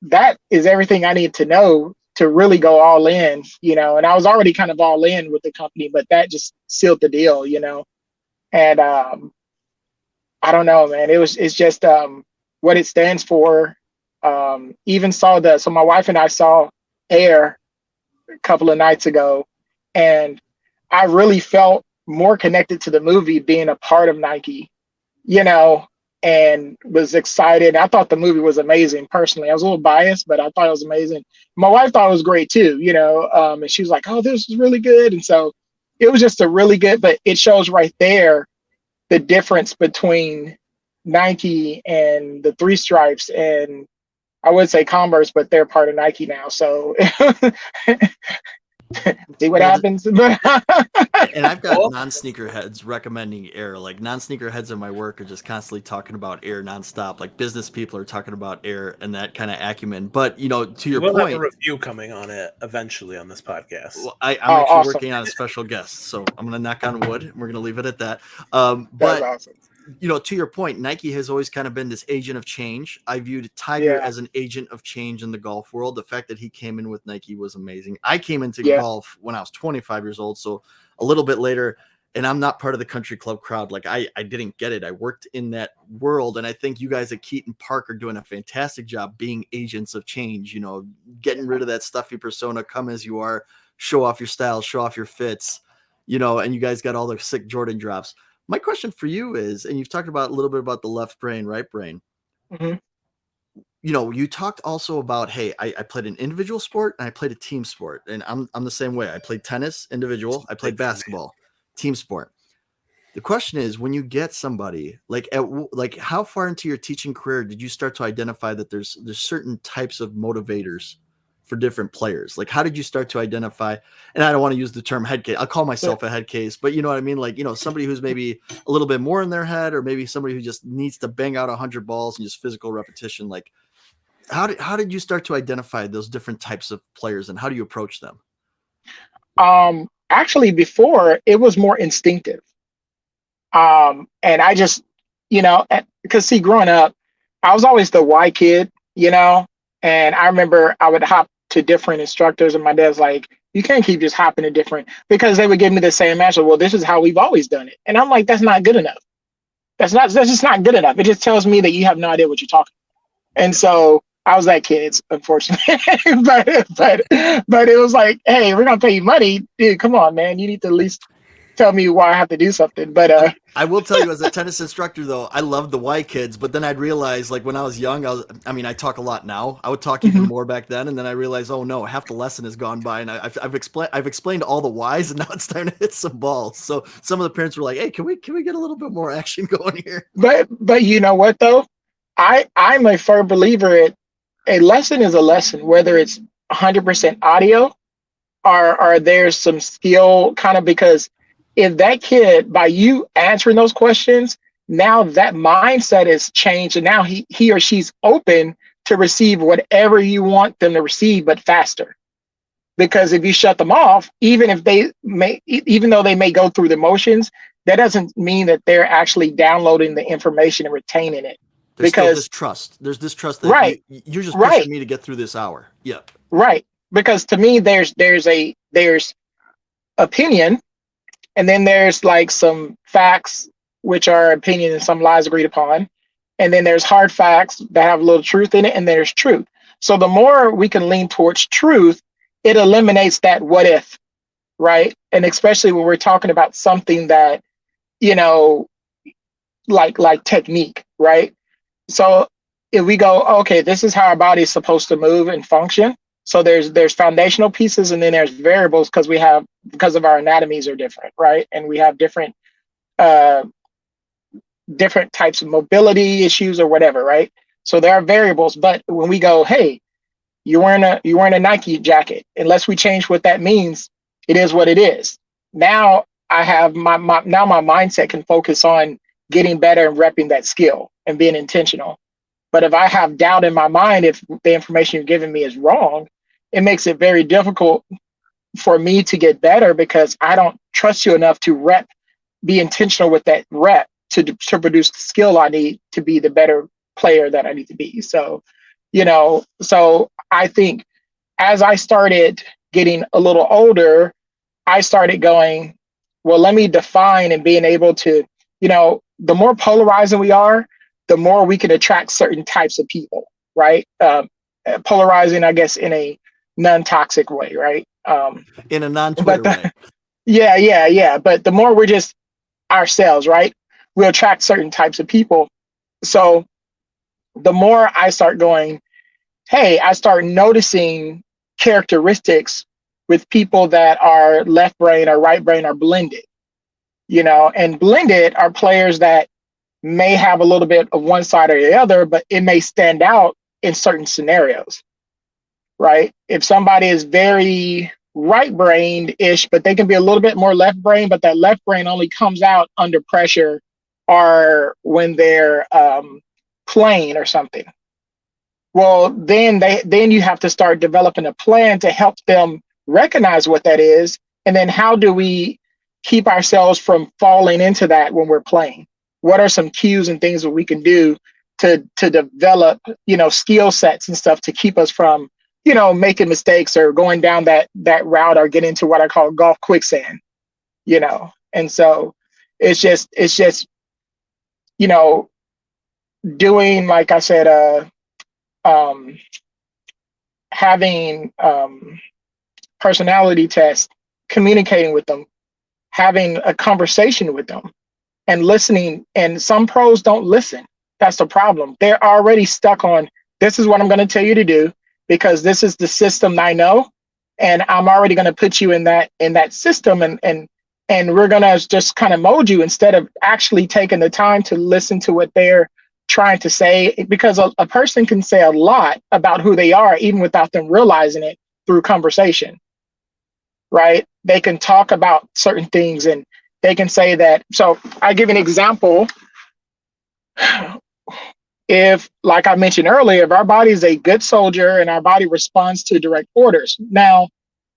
That is everything I need to know to really go all in, and I was already kind of all in with the company, but that just sealed the deal, and I don't know, man, it's just what it stands for. Even so my wife and I saw Air a couple of nights ago, and I really felt more connected to the movie being a part of Nike, and was excited. I thought the movie was amazing. Personally, I was a little biased, but I thought it was amazing. My wife thought it was great too, and she was like, "Oh, this is really good." And so it was just a really good, but it shows right there the difference between Nike and the Three Stripes, and I would say Converse, but they're part of Nike now. So see what happens. And I've got non-sneaker heads recommending Air. Like non-sneaker heads in my work are just constantly talking about Air nonstop. Like business people are talking about Air and that kind of acumen. But to your we'll point, have a review coming on it eventually on this podcast. Well, I'm actually awesome. Working on a special guest, so I'm going to knock on wood. And we're going to leave it at that. But awesome. to your point, Nike has always kind of been this agent of change. I viewed Tiger as an agent of change in the golf world. The fact that he came in with Nike was amazing. I came into golf when I was 25 years old, so a little bit later, and I'm not part of the country club crowd. Like I didn't get it. I worked in that world, and I think you guys at Keaton Park are doing a fantastic job being agents of change, getting rid of that stuffy persona, come as you are, show off your style, show off your fits, and you guys got all the sick Jordan drops. My question for you is, and you've talked about a little bit about the left brain, right brain. Mm-hmm. You talked also about, hey, I played an individual sport and I played a team sport, and I'm the same way. I played tennis, individual. I played basketball, team sport. The question is, when you get somebody like how far into your teaching career did you start to identify that there's certain types of motivators for different players? Like, how did you start to identify, and I don't want to use the term head case. I'll call myself a head case, but you know what I mean? Like, somebody who's maybe a little bit more in their head, or maybe somebody who just needs to bang out 100 balls and just physical repetition. Like, how did you start to identify those different types of players, and how do you approach them? Actually, before it was more instinctive. And I just, because see, growing up, I was always the why kid, and I remember I would hop to different instructors, and my dad's like, you can't keep just hopping to different, because they would give me the same answer. Well, this is how we've always done it. And I'm like, that's not good enough. That's just not good enough. It just tells me that you have no idea what you're talking about. And so I was that kid, unfortunately, but it was like, hey, we're going to pay you money. Dude, come on, man. You need to at least tell me why I have to do something. But I will tell you, as a tennis instructor, though, I loved the Y kids, but then I'd realize, like, when I was young, I talk a lot now. I would talk even more back then, and then I realized, oh no, half the lesson has gone by, and I've explained all the whys, and now it's time to hit some balls. So some of the parents were like, hey, can we get a little bit more action going here? But you know what though? I'm a firm believer in a lesson is a lesson, whether it's 100% audio or there's some skill, kind of, because if that kid, by you answering those questions, now that mindset is changed, and now he or she's open to receive whatever you want them to receive, but faster. Because if you shut them off, even though they may go through the motions, that doesn't mean that they're actually downloading the information and retaining it. There's because distrust. There's distrust that you're just pushing me to get through this hour. Yep. Right. Because to me, there's opinion, and then there's like some facts, which are opinion and some lies agreed upon. And then there's hard facts that have a little truth in it, and there's truth. So the more we can lean towards truth, it eliminates that what if, right? And especially when we're talking about something that, like technique, right? So if we go, okay, this is how our body is supposed to move and function. So there's foundational pieces, and then there's variables because of our anatomies are different, right? And we have different types of mobility issues or whatever, right? So there are variables. But when we go, hey, you're wearing a Nike jacket, unless we change what that means, it is what it is. Now I have my mindset can focus on getting better and repping that skill and being intentional. But if I have doubt in my mind, if the information you're giving me is wrong, it makes it very difficult for me to get better, because I don't trust you enough to be intentional with that rep to produce the skill I need to be the better player that I need to be. So, so I think as I started getting a little older, I started going, well, let me define, and being able to, the more polarizing we are, the more we can attract certain types of people, right? Polarizing, I guess, in a non-toxic way, right? In a non-Twitter way. Yeah. But the more we're just ourselves, right? We'll attract certain types of people. So the more I start going, hey, I start noticing characteristics with people that are left brain or right brain are blended, and blended are players that may have a little bit of one side or the other, but it may stand out in certain scenarios, right? If somebody is very right-brained-ish, but they can be a little bit more left-brain, but that left brain only comes out under pressure or when they're playing or something. Well, then you have to start developing a plan to help them recognize what that is, and then how do we keep ourselves from falling into that when we're playing? what are some cues and things that we can do to develop, skill sets and stuff to keep us from, making mistakes or going down that route or get into what I call golf quicksand, And so it's just, doing, like I said, having personality tests, communicating with them, having a conversation with them, and listening. And some pros don't listen. That's the problem. They're already stuck on, this is what I'm going to tell you to do because this is the system I know, and I'm already going to put you in that system, and we're going to just kind of mold you instead of actually taking the time to listen to what they're trying to say, because a person can say a lot about who they are even without them realizing it through conversation, right? They can talk about certain things and they can say that. So I give an example. If, like I mentioned earlier, if our body is a good soldier and our body responds to direct orders, now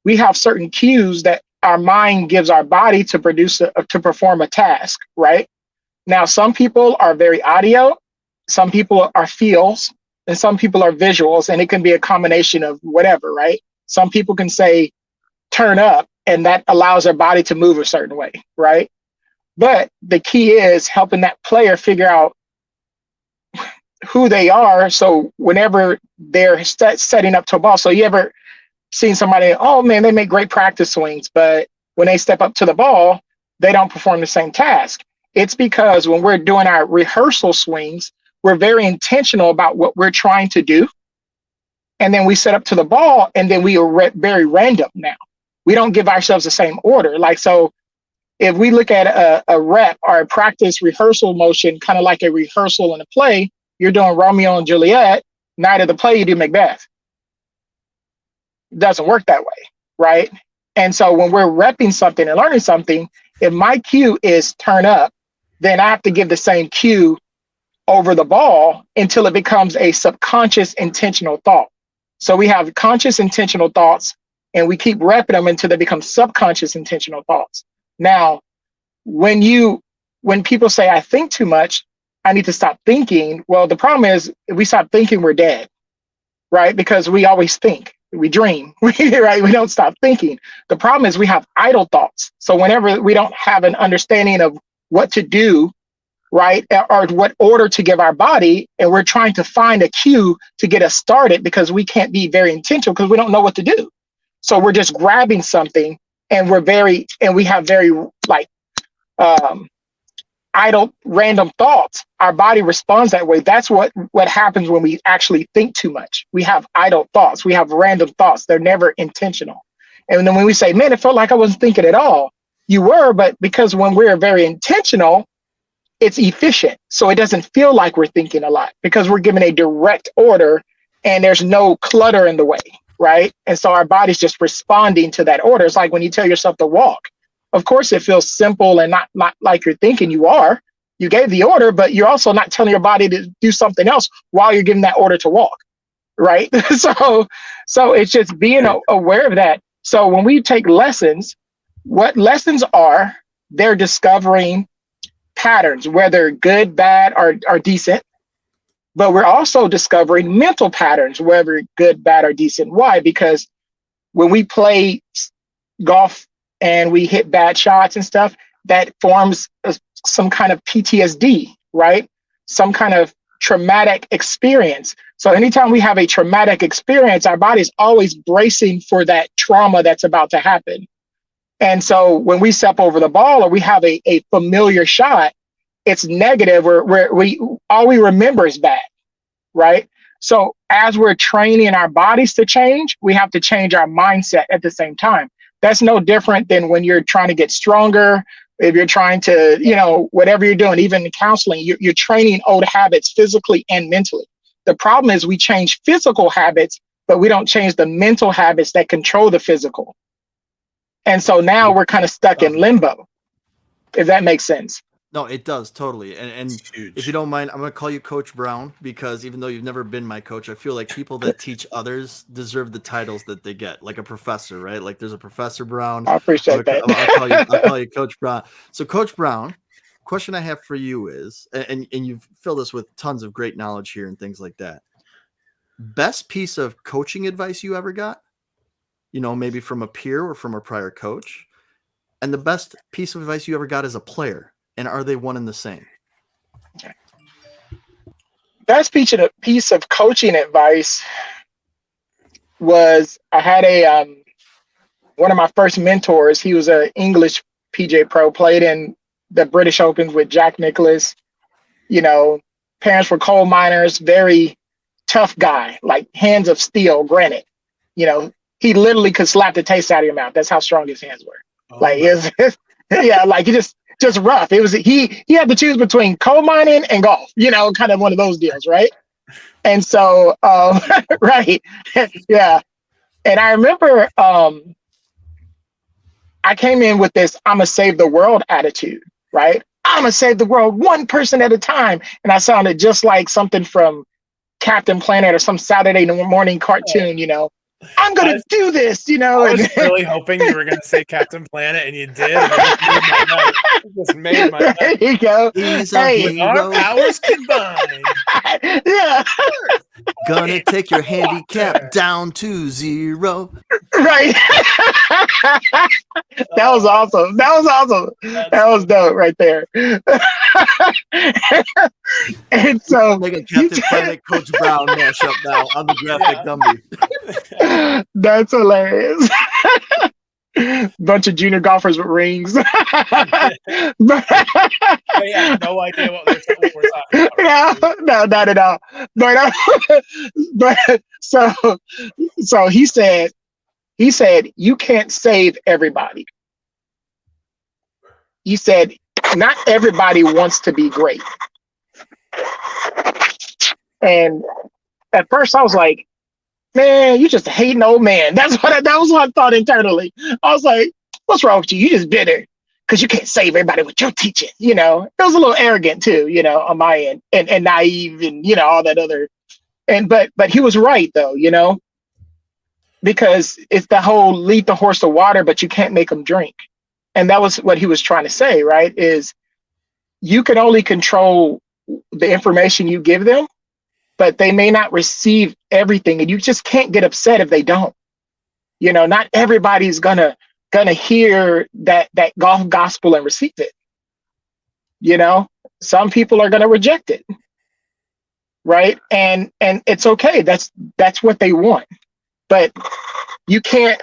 we have certain cues that our mind gives our body to perform a task, right? Now, some people are very audio, some people are feels, and some people are visuals, and it can be a combination of whatever, right? Some people can say, turn up, and that allows their body to move a certain way, right? But the key is helping that player figure out who they are. So whenever they're setting up to a ball, so you ever seen somebody, oh man, they make great practice swings, but when they step up to the ball, they don't perform the same task. It's because when we're doing our rehearsal swings, we're very intentional about what we're trying to do. And then we set up to the ball, and then we are very random now. We don't give ourselves the same order. Like, so if we look at a rep or a practice rehearsal motion, kind of like a rehearsal in a play, you're doing Romeo and Juliet, night of the play, you do Macbeth. It doesn't work that way, right? And so when we're repping something and learning something, if my cue is turn up, then I have to give the same cue over the ball until it becomes a subconscious intentional thought. So we have conscious intentional thoughts, and we keep repping them until they become subconscious intentional thoughts. Now, when people say, I think too much, I need to stop thinking. Well, the problem is if we stop thinking, we're dead, right? Because we always think, we dream, right? We don't stop thinking. The problem is we have idle thoughts. So whenever we don't have an understanding of what to do, right, or what order to give our body, and we're trying to find a cue to get us started because we can't be very intentional because we don't know what to do. So we're just grabbing something, and we have very idle, random thoughts. Our body responds that way. That's what happens when we actually think too much. We have idle thoughts. We have random thoughts. They're never intentional. And then when we say, man, it felt like I wasn't thinking at all. You were, but because when we're very intentional, it's efficient. So it doesn't feel like we're thinking a lot because we're given a direct order and there's no clutter in the way, right? And so our body's just responding to that order. It's like when you tell yourself to walk. Of course, it feels simple and not like you're thinking you are. You gave the order, but you're also not telling your body to do something else while you're giving that order to walk, right? So it's just being aware of that. So when we take lessons, what lessons are, they're discovering patterns, whether good, bad, or decent. But we're also discovering mental patterns, whether good, bad, or decent. Why? Because when we play golf and we hit bad shots and stuff, that forms some kind of PTSD, right? Some kind of traumatic experience. So anytime we have a traumatic experience, our body's always bracing for that trauma that's about to happen. And so when we step over the ball or we have a familiar shot, it's negative, where all we remember is bad, right? So as we're training our bodies to change, we have to change our mindset at the same time. That's no different than when you're trying to get stronger. If you're trying to, whatever you're doing, even in counseling, you're training old habits physically and mentally. The problem is we change physical habits, but we don't change the mental habits that control the physical. And so now we're kind of stuck in limbo, if that makes sense. No, it does totally. And if you don't mind, I'm going to call you Coach Brown, because even though you've never been my coach, I feel like people that teach others deserve the titles that they get, like a professor, right? Like there's a Professor Brown. I appreciate that. I'll call you Coach Brown. So Coach Brown, question I have for you is, and you've filled us with tons of great knowledge here and things like that. Best piece of coaching advice you ever got? Maybe from a peer or from a prior coach. And the best piece of advice you ever got as a player. And are they one and the same? Best piece of coaching advice was I had one of my first mentors. He was an English PJ Pro, played in the British Opens with Jack Nicklaus. Parents were coal miners, very tough guy, like hands of steel, granite. He literally could slap the taste out of your mouth. That's how strong his hands were. Like he just rough. It was he had to choose between coal mining and golf. Kind of one of those deals, right? And so, right, yeah. And I remember I came in with this "I'm gonna save the world" attitude, right? I'm gonna save the world one person at a time, and I sounded just like something from Captain Planet or some Saturday morning cartoon. I'm gonna do this, I was really hoping you were gonna say Captain Planet, and you did. It just made my night. There you go. Hey, our powers combined. Yeah. Gonna take your handicap down to 0. Right. That was awesome. That was dope right there. And so like a Captain Planet Coach Brown mashup now on the graphic Gumby. That's hilarious. Bunch of junior golfers with rings. They have no idea what we're talking about. No, not at all. But so he said, you can't save everybody. He said, not everybody wants to be great. And at first I was like, man, you just a hating old man. That was what I thought internally. I was like, what's wrong with you? You just bitter because you can't save everybody with your teaching. It was a little arrogant too, on my end, and naive and all that other. But he was right though, because it's the whole lead the horse to water, but you can't make them drink. And that was what he was trying to say, right? Is you can only control the information you give them, but they may not receive everything, and you just can't get upset if they don't. Not everybody's gonna hear that golf gospel and receive it. Some people are gonna reject it, right? And it's okay. That's what they want. But you can't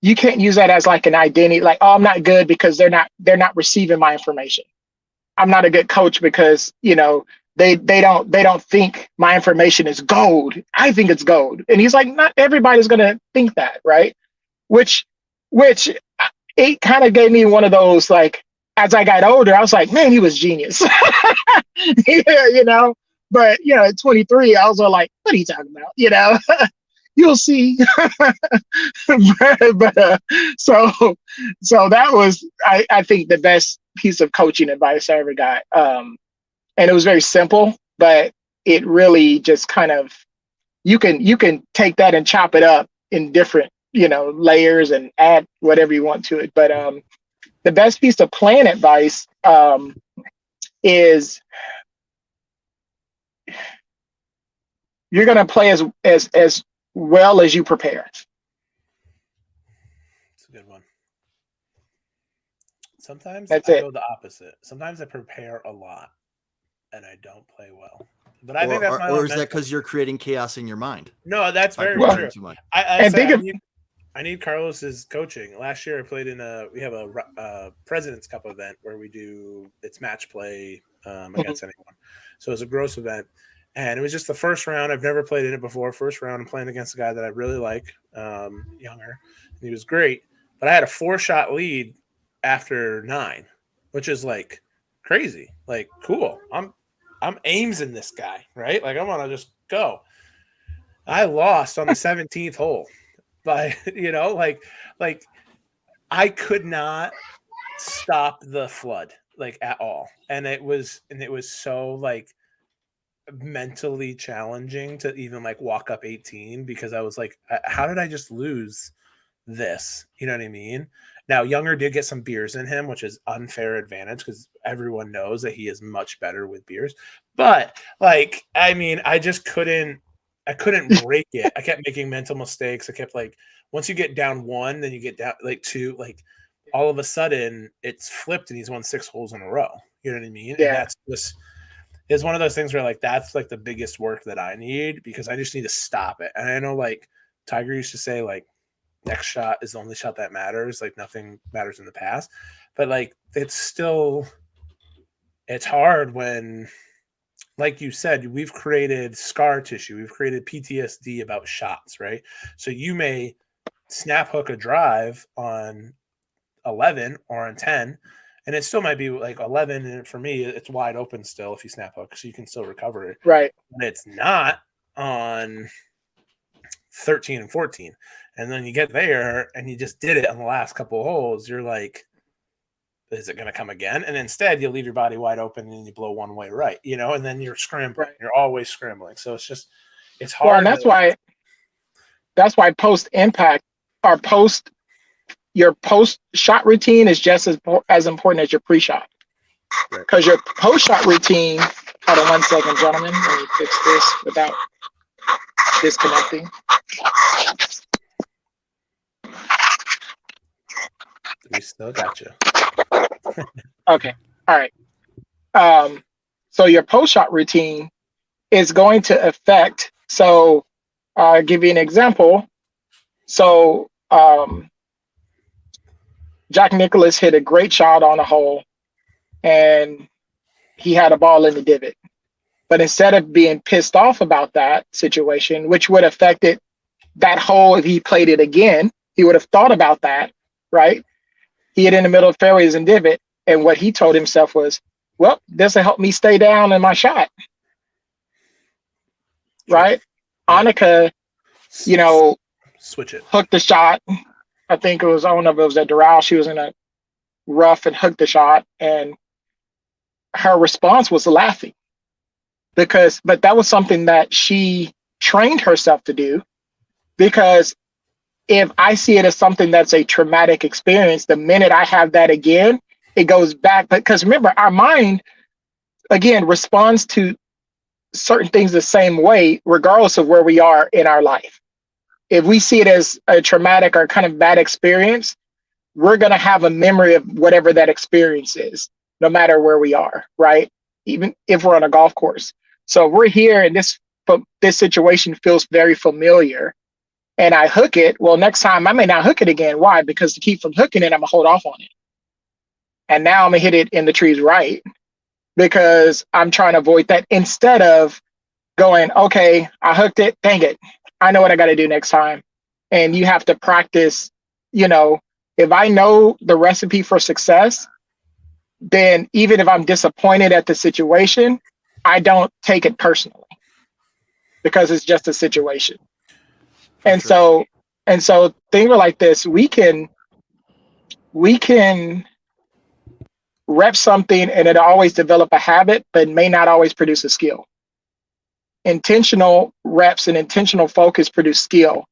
you can't use that as like an identity, like, oh, I'm not good because they're not receiving my information. I'm not a good coach because, they don't think my information is gold. I think it's gold. And he's like, not everybody's going to think that. Right. Which it kind of gave me one of those, like, as I got older, I was like, man, he was genius. But, at 23, I was all like, what are you talking about? You'll see. but so that was, I think, the best piece of coaching advice I ever got. And it was very simple, but it really just kind of, you can take that and chop it up in different, layers and add whatever you want to it. But the best piece of plan advice is you're going to play as well as you prepare. It's a good one. Sometimes That's I it. go the opposite. Sometimes I prepare a lot and I don't play well. But I think that's my or is that because you're creating chaos in your mind? No, that's very true. I need Carlos's coaching. Last year I played we have a President's Cup event where it's match play against anyone. So it's a gross event. And it was just the first round. I've never played in it before. First round, I'm playing against a guy that I really like, younger. He was great. But I had a 4-shot lead after 9, which is like crazy. Like, cool. I'm Ames in this guy, right? Like, I want to just go. I lost on the 17th hole. But, like I could not stop the flood, like, at all. And it was so, like, mentally challenging to even, like, walk up 18 because I was like, how did I just lose this. You know what I mean? Now, Younger did get some beers in him, which is unfair advantage because everyone knows that he is much better with beers. But like, I mean, I couldn't break it. I kept making mental mistakes. I kept like, once you get down 1, then you get down like 2, like all of a sudden it's flipped and he's won 6 holes in a row. You know what I mean? Yeah. And that's just, it's one of those things where like, that's like the biggest work that I need because I just need to stop it. And I know like Tiger used to say like, next shot is the only shot that matters. Like nothing matters in the past, but like, it's hard when, like you said, we've created scar tissue. We've created PTSD about shots, right? So you may snap hook a drive on 11 or on 10, and it still might be like 11. And for me, it's wide open still if you snap hook, so you can still recover it. Right. But it's not on 13 and 14. And then you get there and you just did it on the last couple of holes. You're like, is it going to come again? And instead you leave your body wide open and you blow one way right, you know, and then you're scrambling. Right. You're always scrambling. So it's hard. Well, and that's why post impact or your post shot routine is just as important as your pre-shot. Because your post shot routine, hold on 1 second, gentlemen. Let me fix this without disconnecting. We still got you. Okay. All right. So your post-shot routine is going to affect, so I'll give you an example. So Jack Nicklaus hit a great shot on a hole and he had a ball in the divot. But instead of being pissed off about that situation, which would have affected that hole if he played it again, he would have thought about that, right? He hit in the middle of fairways and divot. And what he told himself was, well, this will help me stay down in my shot. Right? Annika, switch it, hooked the shot. I think it was, I don't know if it was at Doral. She was in a rough and hooked the shot. And her response was laughing but that was something that she trained herself to do, because if I see it as something that's a traumatic experience, the minute I have that again, it goes back. Because remember, our mind, again, responds to certain things the same way, regardless of where we are in our life. If we see it as a traumatic or kind of bad experience, we're going to have a memory of whatever that experience is, no matter where we are, right? Even if we're on a golf course. So we're here and this situation feels very familiar, and I hook it. Well, next time I may not hook it again. Why? Because to keep from hooking it, I'm gonna hold off on it. And now I'm gonna hit it in the trees right, because I'm trying to avoid that, instead of going, okay, I hooked it, dang it, I know what I got to do next time. And you have to practice. If I know the recipe for success, then even if I'm disappointed at the situation, I don't take it personally, because it's just a situation. And so things like this, we can rep something and it'll always develop a habit, but may not always produce a skill. Intentional reps and intentional focus produce skill.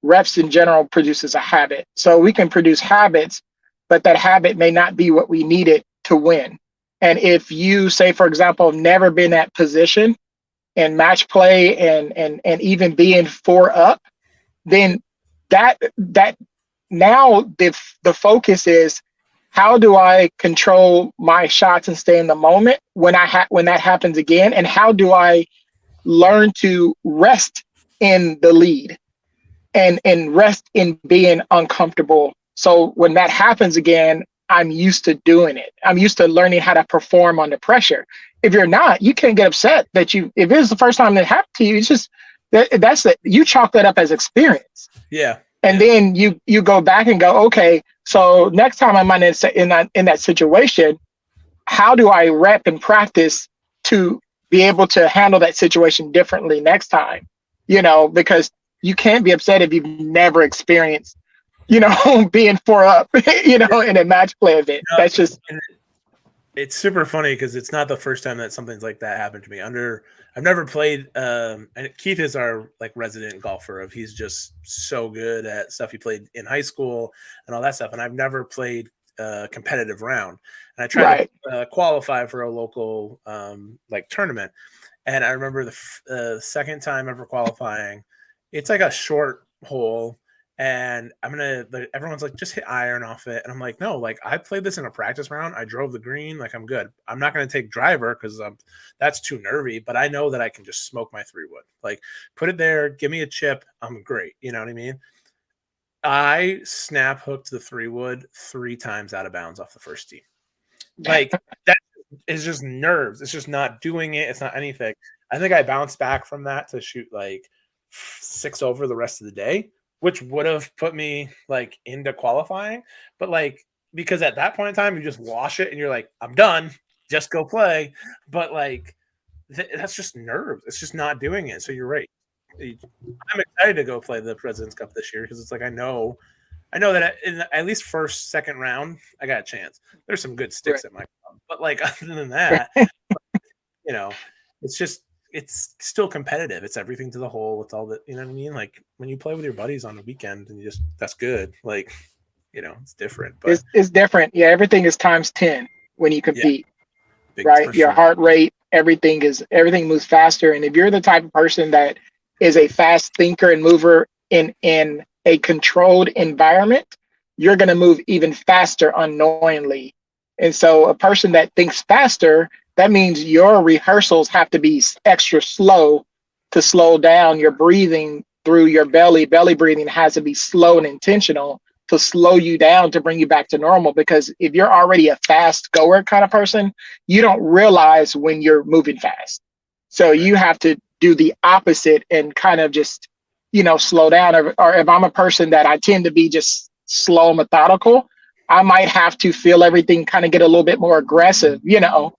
Reps in general produces a habit. So we can produce habits, but that habit may not be what we needed to win. And if you say, for example, never been in that position in match play and even being 4 up, then that now the focus is, how do I control my shots and stay in the moment when that happens again? And how do I learn to rest in the lead and rest in being uncomfortable? So when that happens again, I'm used to doing it. I'm used to learning how to perform under pressure. If you're not, you can't get upset if it's the first time that happened to you, it's just, you chalk that up as experience. Yeah. And then you go back and go, okay, so next time I'm in that situation, how do I rep and practice to be able to handle that situation differently next time? Because you can't be upset if you've never experienced, being 4 up, in a match play event. That's just. It's super funny because it's not the first time that something's like that happened to me. I've never played. And Keith is our like resident golfer. He's just so good at stuff he played in high school and all that stuff. And I've never played a competitive round. And I tried to qualify for a local like tournament. And I remember the second time ever qualifying. It's like a short hole. And everyone's like, just hit iron off it. And I'm like, no, like I played this in a practice round. I drove the green. Like I'm good. I'm not going to take driver because that's too nervy, but I know that I can just smoke my 3-wood. Like put it there, give me a chip. I'm great. You know what I mean? I snap hooked the 3-wood 3 times out of bounds off the first tee. Like that is just nerves. It's just not doing it. It's not anything. I think I bounced back from that to shoot like 6 over the rest of the day, which would have put me like into qualifying. But like, because at that point in time, you just wash it and you're like, I'm done, just go play. But like, that's just nerves. It's just not doing it. So you're right. I'm excited to go play the President's Cup this year because it's like, I know that in at least first, second round, I got a chance. There's some good sticks at my club. But like, other than that, you know, it's still competitive. It's everything to the hole. It's all that, you know what I mean? Like when you play with your buddies on the weekend and that's good. Like, you know, it's different. But it's different. Yeah, everything is times 10 when you compete. Yeah, right? Your heart rate, everything moves faster. And if you're the type of person that is a fast thinker and mover in a controlled environment, you're going to move even faster unknowingly. And so a person that thinks faster, that means your rehearsals have to be extra slow to slow down your breathing through your belly. Belly breathing has to be slow and intentional to slow you down to bring you back to normal. Because if you're already a fast goer kind of person, you don't realize when you're moving fast. So you have to do the opposite and kind of just, you know, slow down. Or if I'm a person that I tend to be just slow, methodical, I might have to feel everything kind of get a little bit more aggressive, you know,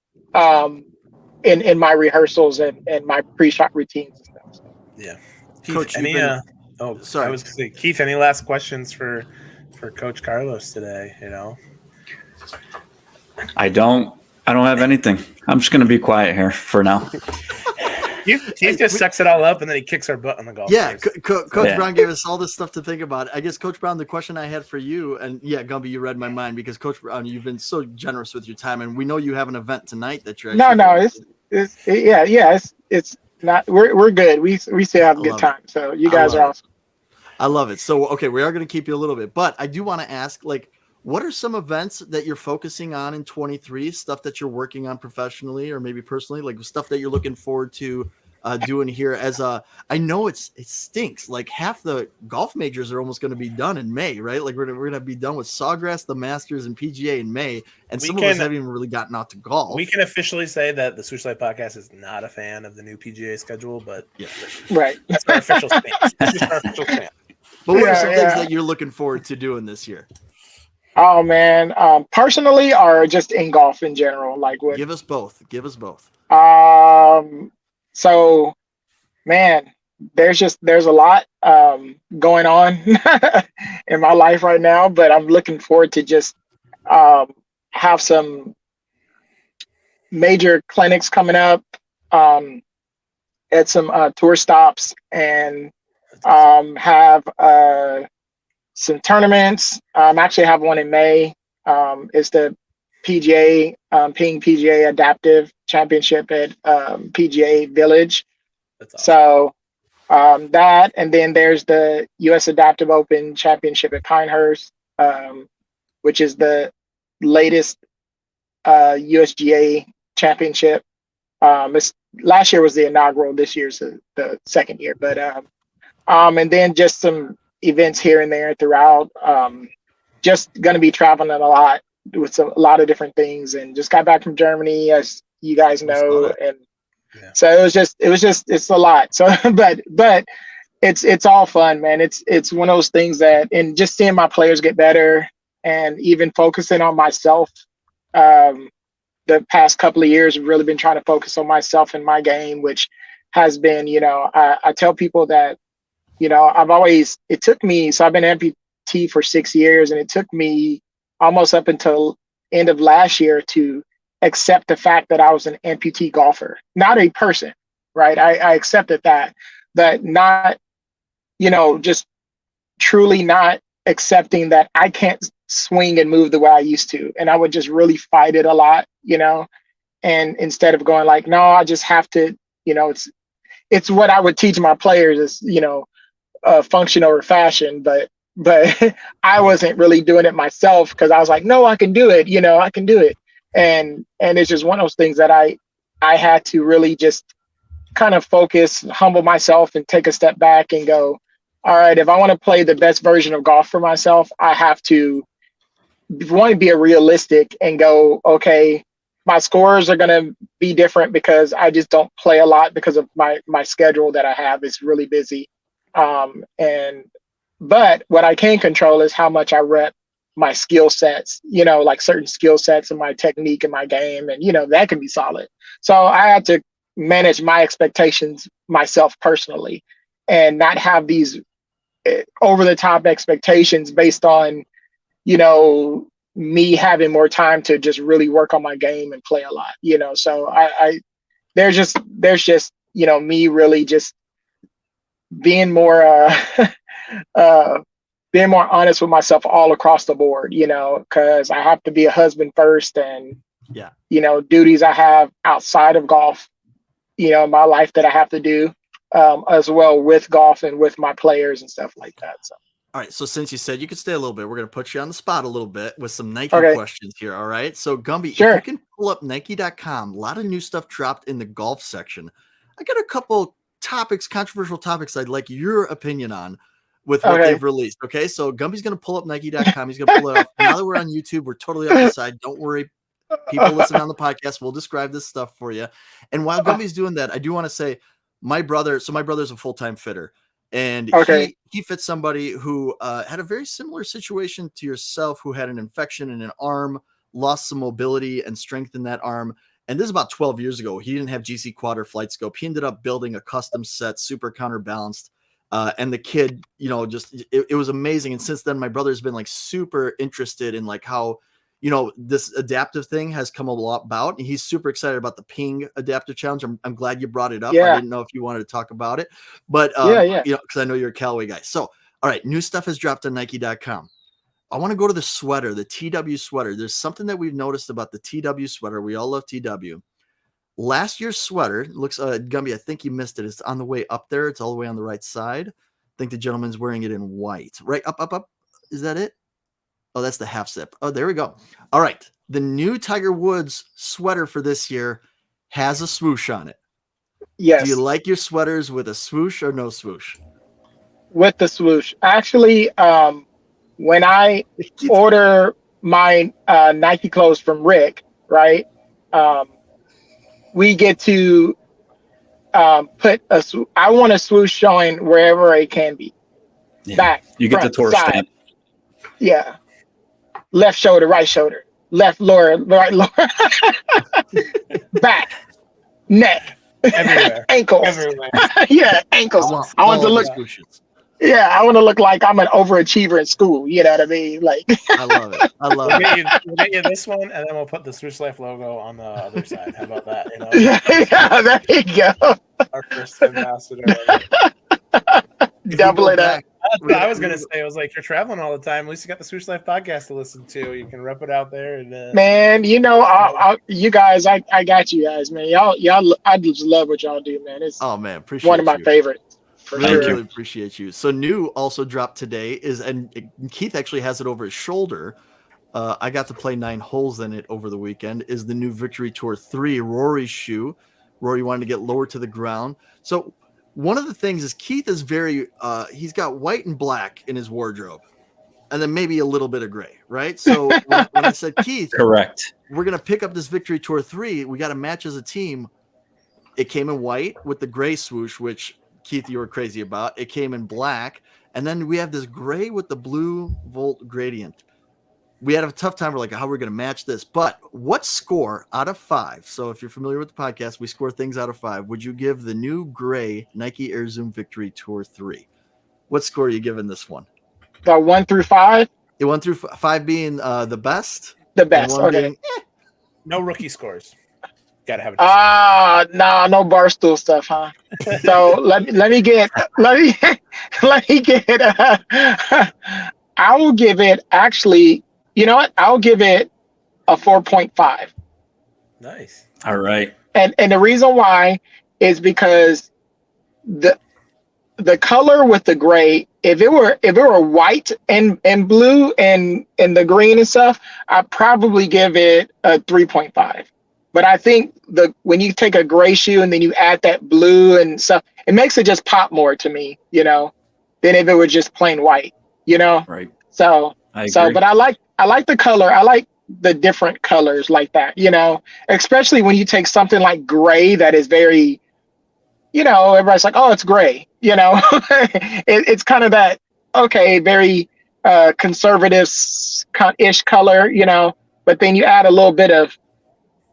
in my rehearsals and my pre-shot routines and stuff. So. Yeah. Keith, Coach, sorry. I was gonna say, Keith, any last questions for Coach Carlos today? You know, I don't have anything. I'm just gonna be quiet here for now. Keith just sucks it all up and then he kicks our butt on the golf. Yeah, Coach Brown gave us all this stuff to think about. I guess, Coach Brown, the question I had for you, and yeah, Gumby, you read my mind because Coach Brown, you've been so generous with your time, and we know you have an event tonight that you're. It's not. We're good. We still have a good time. So you guys are awesome. I love it. So okay, we are going to keep you a little bit, but I do want to ask, like, what are some events that you're focusing on in 23? Stuff that you're working on professionally or maybe personally, like stuff that you're looking forward to doing here. I know it stinks. Like half the golf majors are almost going to be done in May, right? Like we're going to be done with Sawgrass, the Masters, and PGA in May, and some of us haven't even really gotten out to golf. We can officially say that the Swoosh Life Podcast is not a fan of the new PGA schedule, but yeah, right. That's our official stance. That's just our official stance. But what are some things that you're looking forward to doing this year? Oh man, personally, or just in golf in general? Like what? Give us both. So, man, there's a lot going on in my life right now, but I'm looking forward to just have some major clinics coming up at some tour stops and have some tournaments. Actually have one in May. It's the PGA, Ping PGA Adaptive Championship at PGA Village. That's awesome. So that, and then there's the US Adaptive Open Championship at Pinehurst, which is the latest USGA championship. Last year was the inaugural, this year's the second year, but and then just some events here and there throughout. Just going to be traveling a lot with a lot of different things, and just got back from Germany, as you guys know, and so it's a lot. So, but it's all fun, man. It's one of those things that, and just seeing my players get better, and even focusing on myself. The past couple of years, I've really been trying to focus on myself and my game, which has been, you know, I tell people that, you know, it took me, so I've been amputee for 6 years, and it took me almost up until end of last year to accept the fact that I was an amputee golfer, not a person, right? I accepted that, but not, just truly not accepting that I can't swing and move the way I used to. And I would just really fight it a lot, and instead of going like, no, I just have to, it's what I would teach my players is, function over fashion, but I wasn't really doing it myself because I was like, no, I can do it. I can do it. And it's just one of those things that I had to really just kind of focus, humble myself and take a step back and go, all right, if I want to play the best version of golf for myself, I have to be a realistic and go, okay, my scores are going to be different because I just don't play a lot because of my schedule that I have is really busy. But what I can control is how much I rep my skill sets, like certain skill sets and my technique and my game. And, that can be solid. So I had to manage my expectations myself personally and not have these over the top expectations based on, me having more time to just really work on my game and play a lot, so there's just, me really just being more, being more honest with myself all across the board, because I have to be a husband first and, duties I have outside of golf, my life that I have to do, as well with golf and with my players and stuff like that. So. All right. So since you said you could stay a little bit, we're going to put you on the spot a little bit with some Nike questions here. All right. So Gumby, sure. If you can pull up Nike.com, a lot of new stuff dropped in the golf section. I got a couple controversial topics I'd like your opinion on with what they've released. Okay. So Gumby's going to pull up Nike.com. He's going to pull it up. Now that we're on YouTube, we're totally up the side. Don't worry. People listening on the podcast, we'll describe this stuff for you. And while Gumby's doing that, I do want to say my brother's a full-time fitter. And he fits somebody who had a very similar situation to yourself, who had an infection in an arm, lost some mobility and strength in that arm. And this is about 12 years ago. He didn't have GC quad or flight scope. He ended up building a custom set, super counterbalanced. And the kid, it was amazing. And since then, my brother's been like super interested in like how, this adaptive thing has come about, and he's super excited about the ping adaptive challenge. I'm glad you brought it up. I didn't know if you wanted to talk about it, but because I know you're a Callaway guy. So, all right, new stuff has dropped on Nike.com. I want to go to the sweater, the TW sweater. There's something that we've noticed about the TW sweater. We all love TW. Last year's sweater looks, Gumby, I think you missed it. It's on the way up there. It's all the way on the right side. I think the gentleman's wearing it in white. Right, up. Is that it? Oh, that's the half zip. Oh, there we go. All right. The new Tiger Woods sweater for this year has a swoosh on it. Yes. Do you like your sweaters with a swoosh or no swoosh? With the swoosh. Actually, when I order my Nike clothes from Rick, right, we get to put I want a swoosh showing wherever it can be. Yeah. Back. You get front, the tour side. stamp. Yeah. Left shoulder, right shoulder, left lower, right lower, back, neck, Everywhere. ankles. Everywhere. Yeah, ankles. I want to look. Yeah, I want to look like I'm an overachiever in school. You know what I mean? Like. I love it. We'll get you this one, and then we'll put the Swoosh Life logo on the other side. How about that? Yeah, there you go. Our first ambassador. Double it up. I was gonna say, I was like, you're traveling all the time. At least you got the Swoosh Life podcast to listen to. You can rep it out there. And man, you guys, I got you guys, man. Y'all, I just love what y'all do, man. It's appreciate one of my favorites. Really appreciate you. So new also dropped today and Keith actually has it over his shoulder. I got to play 9 holes in it over the weekend. Is the new Victory Tour 3 Rory's shoe. Rory wanted to get lower to the ground. So one of the things is Keith is very, he's got white and black in his wardrobe and then maybe a little bit of gray, right? So when I said, Keith, correct, we're going to pick up this Victory Tour 3. We got to match as a team. It came in white with the gray swoosh, which Keith, you were crazy about. It came in black. And then we have this gray with the blue volt gradient. We had a tough time. We're like, how are we going to match this? But what score out of 5? So if you're familiar with the podcast, we score things out of 5. Would you give the new gray Nike Air Zoom Victory Tour 3? What score are you giving this one? 1 through 5? 1 through 5 being the best? The best. Okay. Being, No rookie scores. Gotta have it. No barstool stuff, huh? So let me get. I will give it, actually. You know what? I'll give it a 4.5. Nice. All right. And the reason why is because the color with the gray, if it were white and blue and the green and stuff, I'd probably give it a 3.5. But I think when you take a gray shoe and then you add that blue and stuff, it makes it just pop more to me, than if it were just plain white, Right. So but I like the color. I like the different colors like that, especially when you take something like gray that is very, everybody's like, oh, it's gray, it's kind of that, okay, very conservative-ish color, but then you add a little bit of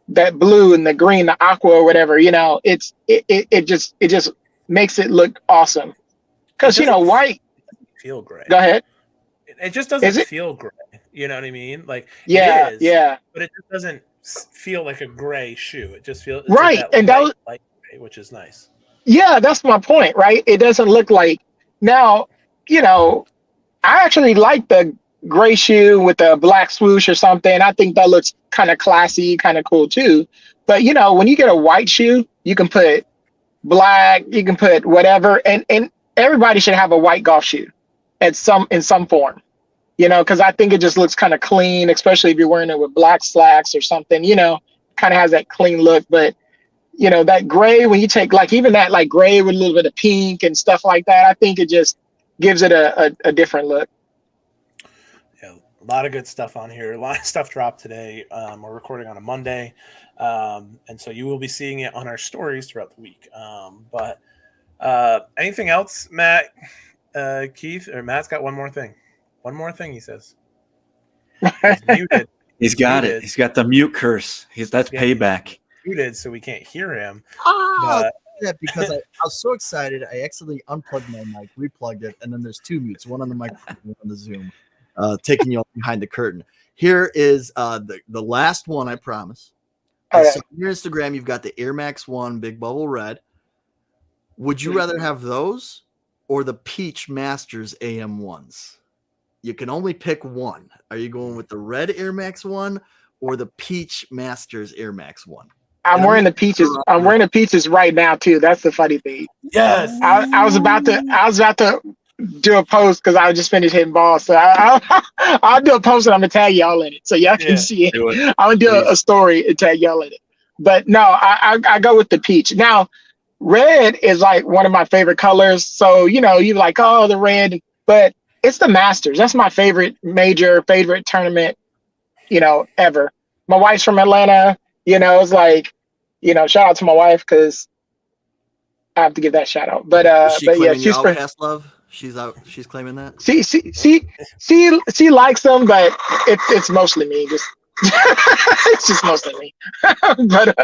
that blue and the green, the aqua or whatever, it just makes it look awesome. Because, white. Feel gray. Go ahead. It just doesn't feel gray. You know what I mean? Like, yeah, it is, yeah. But it just doesn't feel like a gray shoe. It just feels right, like and light gray, which is nice. Yeah, that's my point, right? It doesn't look like now. I actually like the gray shoe with the black swoosh or something. I think that looks kind of classy, kind of cool too. But when you get a white shoe, you can put black, you can put whatever, and everybody should have a white golf shoe in some form. Because I think it just looks kind of clean, especially if you're wearing it with black slacks or something, kind of has that clean look. But, that gray, when you take even that gray with a little bit of pink and stuff like that, I think it just gives it a different look. Yeah, a lot of good stuff on here. A lot of stuff dropped today. We're recording on a Monday. And so you will be seeing it on our stories throughout the week. But anything else, Matt, Keith, or Matt's got one more thing. One more thing, he says. He's muted. He's got it. He's got the mute curse. That's payback. Muted, so we can't hear him. Yeah, because I was so excited, I accidentally unplugged my mic, replugged it, and then there's two mutes, one on the microphone, one on the Zoom, taking you behind the curtain. Here is the last one, I promise. Okay. So on your Instagram, you've got the Air Max 1 Big Bubble Red. Would you rather have those or the Peach Masters AM1s? You can only pick one. Are you going with the red Air Max 1 or the Peach Masters Air Max 1? I'm wearing the peaches. I'm wearing the peaches right now too. That's the funny thing. Yes. I was about to do a post because I just finished hitting balls. So I'll do a post and I'm gonna tag y'all in it so y'all can see it. I'm gonna do a story and tag y'all in it. But no, I go with the peach. Now, red is one of my favorite colors. So you're like, oh, the red, but it's the Masters. That's my favorite tournament, ever. My wife's from Atlanta. It's shout out to my wife because I have to give that shout out. But she's Outcast love. She's out. She's claiming that. She likes them, but it's mostly me. It's just mostly me. but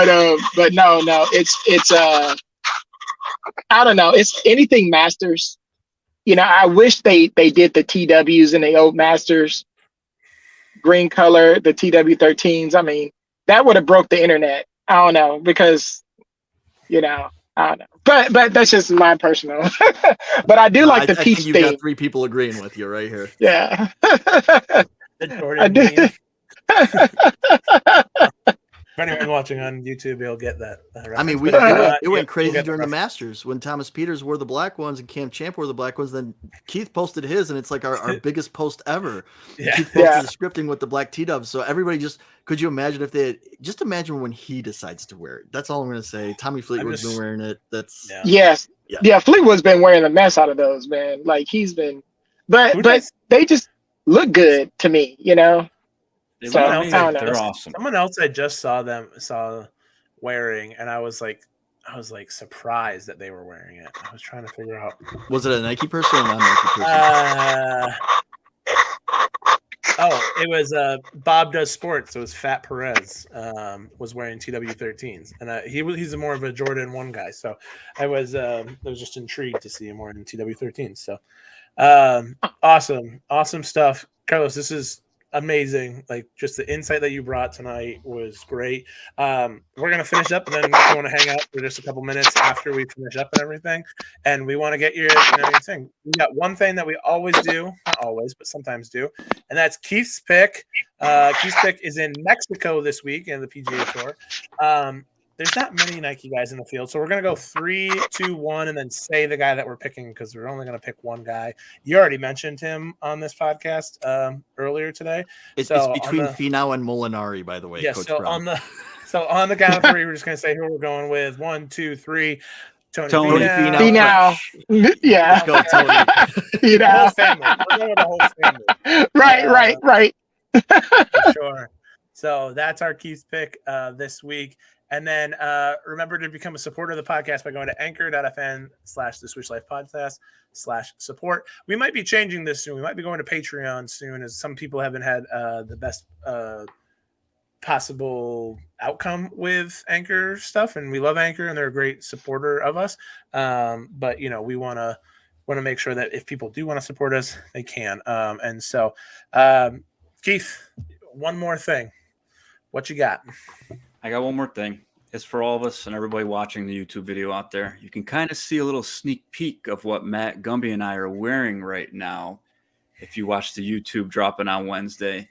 no. It's I don't know. It's anything Masters. I wish they did the TWs in the old Masters. Green color, the TW13s. I mean, that would have broke the internet. I don't know because, I don't know. But that's just my personal. But I do like the peach thing. theme. You've got three people agreeing with you right here. Yeah. I do. If anyone watching on YouTube, you'll get that. I mean, it went crazy during the Masters when Thomas Peters wore the black ones and Cam Champ wore the black ones. Then Keith posted his, and it's like our biggest post ever. Yeah. Keith posted the scripting with the black T-dubs. So everybody could you imagine if just imagine when he decides to wear it. That's all I'm going to say. Tommy Fleetwood's been wearing it. Yes. Yeah. Fleetwood's been wearing the mess out of those, man. He's been, but they just look good to me, They're awesome. Someone else I just saw wearing, and I was like surprised that they were wearing it. I was trying to figure out. Was it a Nike person or non-Nike person? It was Bob Does Sports. It was Fat Perez was wearing TW13s, and he's more of a Jordan 1 guy. So I was just intrigued to see him wearing TW13s. So awesome stuff, Carlos. This is amazing. Like, just the insight that you brought tonight was great. We're gonna finish up, and then if you want to hang out for just a couple minutes after we finish up and everything, and we want to get your thing. We got one thing that we always do, not always, but sometimes do, and that's Keith's pick. Keith's pick is in Mexico this week in the PGA Tour. There's not many Nike guys in the field, so we're going to go 3, 2, 1, and then say the guy that we're picking because we're only going to pick one guy. You already mentioned him on this podcast earlier today. It's between Finau and Molinari, by the way. Yeah, Coach so Brown. on the count of 3, we're just going to say who we're going with. 1, 2, 3. Tony Finau. Yeah. Let's go, Tony. The whole family. We're going with the whole family. Right. For sure. So that's our Keith's pick this week. And then remember to become a supporter of the podcast by going to anchor.fn/the Swoosh Life Podcast /support. We might be changing this soon. We might be going to Patreon soon, as some people haven't had the best possible outcome with Anchor stuff. And we love Anchor, and they're a great supporter of us. But, we want to make sure that if people do want to support us, they can. And so, Keith, one more thing. What you got? I got one more thing. It's for all of us and everybody watching the YouTube video out there. You can kind of see a little sneak peek of what Matt, Gumby, and I are wearing right now if you watch the YouTube dropping on Wednesday.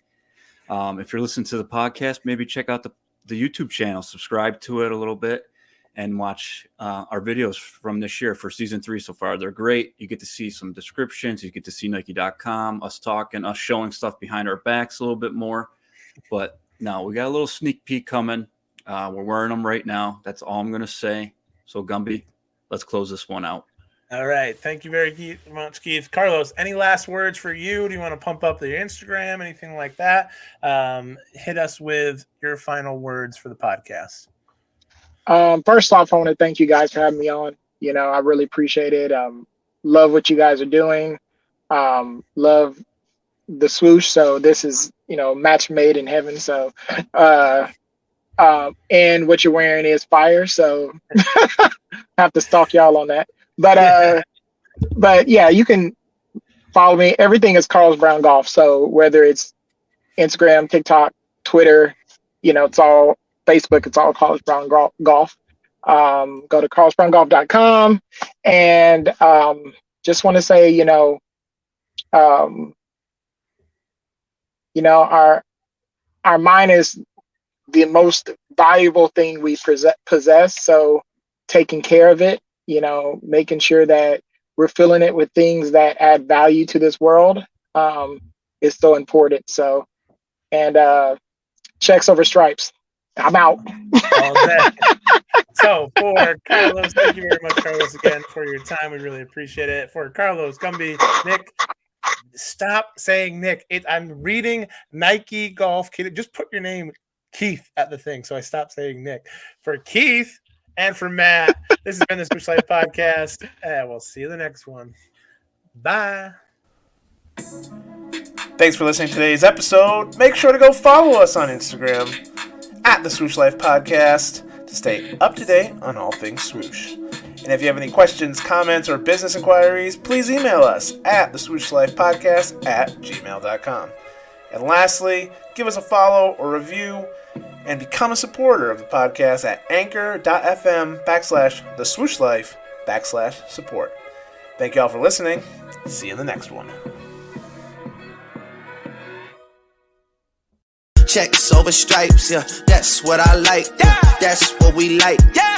If you're listening to the podcast, maybe check out the YouTube channel, subscribe to it a little bit, and watch our videos from this year for season 3 so far. They're great. You get to see some descriptions. You get to see Nike.com, us talking, us showing stuff behind our backs a little bit more. But no, we got a little sneak peek coming. We're wearing them right now. That's all I'm going to say. So, Gumby, let's close this one out. All right. Thank you very much, Keith. Carlos, any last words for you? Do you want to pump up your Instagram, anything like that? Hit us with your final words for the podcast. First off, I want to thank you guys for having me on. I really appreciate it. Love what you guys are doing. Love the swoosh. So this is, match made in heaven. So, and what you're wearing is fire. So I have to stalk y'all on that. But yeah, you can follow me. Everything is Carlos Brown Golf. So whether it's Instagram, TikTok, Twitter, it's all Facebook, it's all Carlos Brown Golf. Go to carlosbrown.golf.com, and just want to say, our mind is the most valuable thing we possess. So taking care of it, making sure that we're filling it with things that add value to this world is so important. So, and checks over stripes. I'm out. All day. So for Carlos, thank you very much, Carlos, again for your time. We really appreciate it. For Carlos, Gumby, Nick, stop saying Nick. I'm reading Nike Golf. Just put your name, Keith, at the thing. So I stopped saying Nick. For Keith and for Matt, this has been the Swoosh Life Podcast. And we'll see you in the next one. Bye. Thanks for listening to today's episode. Make sure to go follow us on Instagram at the Swoosh Life Podcast to stay up to date on all things swoosh. And if you have any questions, comments, or business inquiries, please email us at theswooshLifePodcast@gmail.com. And lastly, give us a follow or review and become a supporter of the podcast at anchor.fm/theswooshlife/support. Thank you all for listening. See you in the next one. Checks over stripes, yeah, that's what I like, yeah, that's what we like, yeah.